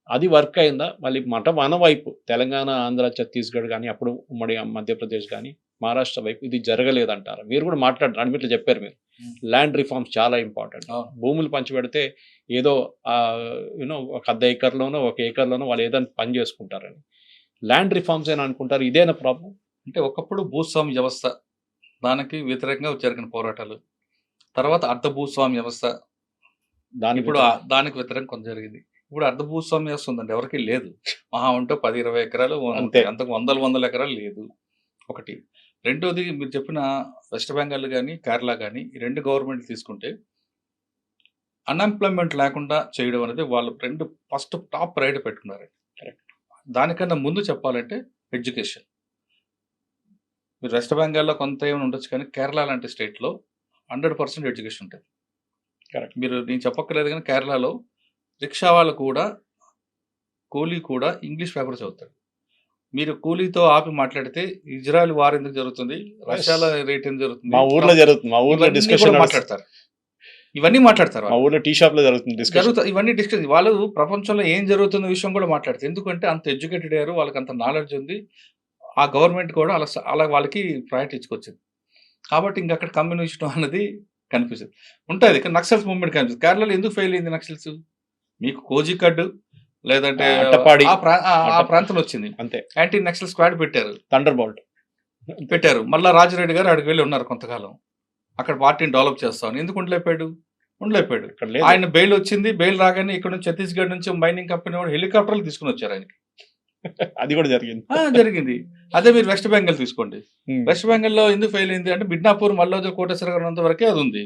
అది వర్క్ అయిందా? మళ్ళీ మన వైపు తెలంగాణ, ఆంధ్ర, ఛత్తీస్గఢ్ కానీ, అప్పుడు ఉమ్మడి మధ్యప్రదేశ్ కానీ, మహారాష్ట్ర వైపు ఇది జరగలేదంటారు. మీరు కూడా మాట్లాడారు, అన్నిట్లో చెప్పారు మీరు. ల్యాండ్ రిఫార్మ్స్ చాలా ఇంపార్టెంట్. భూములు పంచిపెడితే ఏదో యూనో ఒక 1/2 ఎకర్లోనో 1 ఎకర్లోనో వాళ్ళు ఏదైనా పని చేసుకుంటారని. ల్యాండ్ రిఫార్మ్స్ అని అనుకుంటారు. ఇదేనా ప్రాబ్లం?
అంటే ఒకప్పుడు భూస్వామ్య వ్యవస్థ, దానికి వ్యతిరేకంగా జరిగిన పోరాటాలు, తర్వాత అర్ధ భూస్వామ్య వ్యవస్థ, ఇప్పుడు దానికి వ్యతిరేకంగా కొంత జరిగింది. ఇప్పుడు అర్ధ భూస్వామ్య వ్యవస్థ ఉందండి, ఎవరికి లేదు. మహా ఉంటే 10-20 ఎకరాలు, అంతకు వందల ఎకరాలు లేదు. ఒకటి. రెండోది, మీరు చెప్పిన వెస్ట్ బెంగాల్ కానీ కేరళ కానీ, ఈ 2 గవర్నమెంట్లు తీసుకుంటే అన్ఎంప్లాయ్మెంట్ లేకుండా చేయడం అనేది వాళ్ళు ఫస్ట్ టాప్ ప్రైడ్ పెట్టుకున్నారు. కరెక్ట్. దానికన్నా ముందు చెప్పాలంటే ఎడ్యుకేషన్. మీరు వెస్ట్ బెంగాల్లో కొంత ఏమైనా ఉండొచ్చు, కానీ కేరళ లాంటి స్టేట్లో 100% ఎడ్యుకేషన్ ఉంటుంది.
కరెక్ట్.
నేను చెప్పక్కర్లేదు, కానీ కేరళలో రిక్షా వాళ్ళు కూడా, కూలీ కూడా ఇంగ్లీష్ పేపర్ చదువుతాడు. మీరు కూలీతో ఆపి మాట్లాడితే ఇజ్రాయెల్ వార్ ఎందుకు జరుగుతుంది, రష్యాలో రేట్ ఎందుకు జరుగుతుంది,
మా ఊర్లో జరుగుతుంది, మా ఊర్లో డిస్కషన్
మాట్లాడతారు. ఇవన్నీ మాట్లాడతారు.
మా ఊర్లో టీ షాప్ లో జరుగుతుంది.
ఇవన్నీ డిస్కస్, వాళ్ళు ప్రపంచంలో ఏం జరుగుతున్న విషయం కూడా మాట్లాడతారు. ఎందుకంటే అంత ఎడ్యుకేటెడ్ అయ్యారు, వాళ్ళకి అంత నాలెడ్జ్ ఉంది. ఆ గవర్నమెంట్ కూడా అలా వాళ్ళకి ప్రయారిటీ ఇచ్చుకొచ్చింది. కాబట్టి ఇంక అక్కడ కమ్యూనిస్ట్ అన్నది కనిపిస్తుంది, ఉంటుంది. నక్సల్స్ మూవ్మెంట్ కనిపిస్తుంది. కేరళలో ఎందుకు ఫెయిల్ అయింది నక్సల్స్? మీకు కోజికడ్ లేదంటే ఆ ప్రాంతంలో వచ్చింది, అంతే. యాంటీ నక్సల్ స్క్వాడ్ పెట్టారు, థండర్ బోల్ట్ పెట్టారు. మళ్ళీ రాజరెడ్డి గారు అక్కడికి వెళ్ళి ఉన్నారు కొంతకాలం, అక్కడ పార్టీని డెవలప్ చేస్తామని. ఎందుకు ఉండలేపాడు? ఆయన బెయిల్ వచ్చింది. బెయిల్ రాగానే ఇక్కడ నుంచి ఛత్తీస్గఢ్ నుంచి మైనింగ్ కంపెనీ వాడు హెలికాప్టర్లు తీసుకుని వచ్చారు ఆయనకి.
అది కూడా
జరిగింది. అదే మీరు వెస్ట్ బెంగాల్ తీసుకోండి. వెస్ట్ బెంగాల్లో ఎందుకు ఫెయిల్ అయింది అంటే, మిడ్నాపూర్, మల్లోజు, కోటేశ్వర ఉన్నంత వరకే అది ఉంది,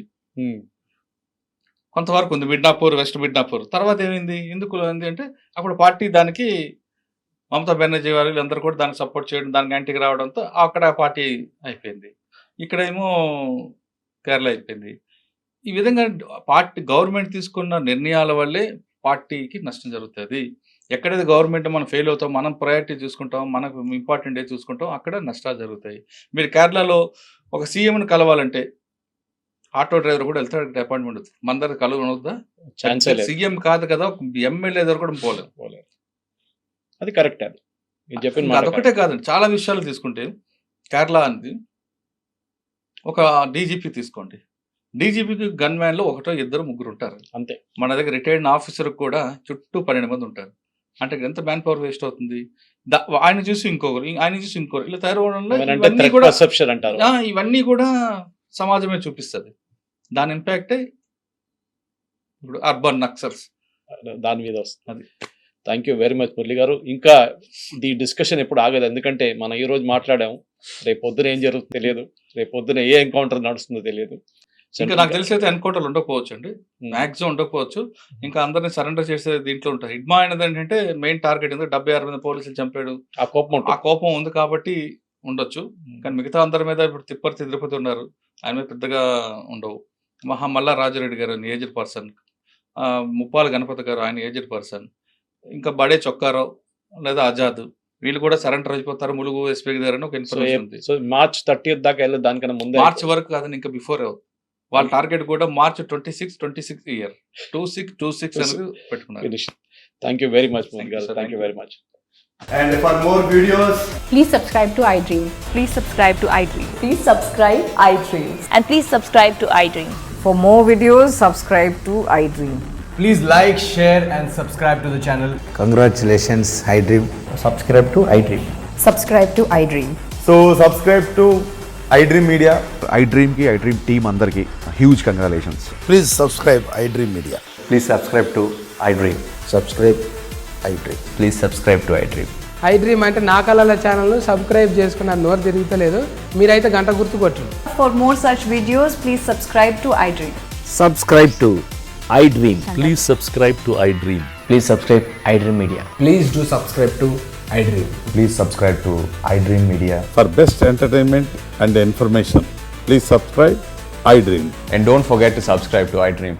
కొంతవరకు ఉంది మిడ్నాపూర్, వెస్ట్ మిడ్నాపూర్. తర్వాత ఏమైంది, ఎందుకు ఉంది అంటే, అప్పుడు పార్టీ దానికి మమతా బెనర్జీ వాళ్ళు అందరూ కూడా దానికి సపోర్ట్ చేయడం, దానికి యాంటీకి రావడంతో అక్కడ పార్టీ అయిపోయింది. ఇక్కడేమో కేరళ అయిపోయింది. ఈ విధంగా పార్టీ గవర్నమెంట్ తీసుకున్న నిర్ణయాల వల్లే పార్టీకి నష్టం జరుగుతుంది. ఎక్కడైతే గవర్నమెంట్ మనం ఫెయిల్ అవుతాం, మనం ప్రయారిటీ చూసుకుంటాం, మనకు ఇంపార్టెంట్ ఏ చూసుకుంటాం, అక్కడ నష్టాలు జరుగుతాయి. మీరు కేరళలో ఒక సీఎంను కలవాలంటే ఆటో డ్రైవర్ కూడా వెళ్తాడు, అపాయింట్మెంట్ అవుతుంది. మన దగ్గర కలవనవుతుందా? సీఎం కాదు కదా, ఎమ్మెల్యే దగ్గర కూడా పోలేదు.
అది కరెక్ట్. అది చెప్పిన
అదొకటే కాదండి, చాలా విషయాలు తీసుకుంటే కేరళ అనేది, ఒక డీజీపీ తీసుకోండి, డీజీపీకి గన్ మ్యాన్ లో 1-2-3 ఉంటారు, అంతే. మన దగ్గర రిటైర్డ్ ఆఫీసర్ కూడా చుట్టూ 12 మంది ఉంటారు. అంటే ఎంత మ్యాన్ పవర్ వేస్ట్ అవుతుంది. ఆయన చూసి ఇంకొకరు, ఆయన చూసి ఇంకొకరు, ఇలా తయారవడంలో ఇవన్నీ కూడా సమాజమే చూపిస్తుంది. దాని ఇంపాక్టే ఇప్పుడు అర్బన్ నక్సల్స్
దాని మీద వస్తుంది. Thank you very much Murali గారు. ఇంకా ఈ డిస్కషన్ ఎప్పుడు ఆగదు, ఎందుకంటే మనం ఈ రోజు మాట్లాడాము, రేపు పొద్దున ఏం జరుగుతుందో తెలియదు, రేపు పొద్దున ఏ ఎన్కౌంటర్ నడుస్తుందో తెలియదు.
ఇంకా నాకు తెలిసి అయితే ఎన్కౌంటర్లు ఉండకపోవచ్చు అండి, మ్యాక్సిమం ఉండకపోవచ్చు. ఇంకా అందరినీ సరెండర్ చేసే దీంట్లో ఉంటారు. హిడ్మా అనేది ఏంటంటే మెయిన్ టార్గెట్ ఉంది, 76 మంది పోలీసులు చంపాడు, ఆ కోపం ఉంది కాబట్టి ఉండొచ్చు. కానీ మిగతా అందరి మీద ఇప్పుడు తిరుపతి ఉన్నారు, ఆయన మీద పెద్దగా ఉండవు. మల్లా రాజరెడ్డి గారు ఏజ్డ్ పర్సన్, ముప్పాల గణపతి గారు ఆయన ఏజ్డ్ పర్సన్, ఇంకా బడే చొక్కారావు లేదా ఆజాద్, వీళ్ళు కూడా సరెండర్ అయిపోతారు ములుగు ఎస్పీ గారు అని ఒక ఇన్ఫర్మేషన్ ఉంది.
సో మార్చ్ 30 దాకా వెళ్ళదు, దానికన్నా ముందు,
మార్చ్ వరకు కాదని ఇంకా బిఫోర్. వాళ్ళ టార్గెట్ కూడా మార్చ్ 26 ఇయర్ 26 అనేది పెట్టుకున్నారు.
Thank you very much. Thank you very much.
And for more videos,
Please subscribe to iDream.
Please subscribe to iDream.
Please subscribe iDream.
And please subscribe to iDream.
For more videos, subscribe to iDream.
please like, share, and subscribe to the channel.
Congratulations, iDream.
Subscribe to iDream.
Subscribe to iDream.
So subscribe to iDream Media.
iDream की iDream team अंदर की huge congratulations.
Please subscribe iDream Media.
Please subscribe to iDream.
Subscribe iDream.
Please subscribe to iDream.
iDream అంటే నా కళల ఛానల్ను subscribe చేసుకున్న నోరు తిరుగుతలేదు మీరైతే గంట గుర్తు కొట్టండి.
For more such videos, please subscribe to iDream.
Subscribe to iDream.
Please subscribe to iDream.
Please subscribe iDream Media. Please do subscribe to iDream.
Please subscribe to iDream Media.
For best entertainment and information, please subscribe iDream.
And don't forget to subscribe to iDream.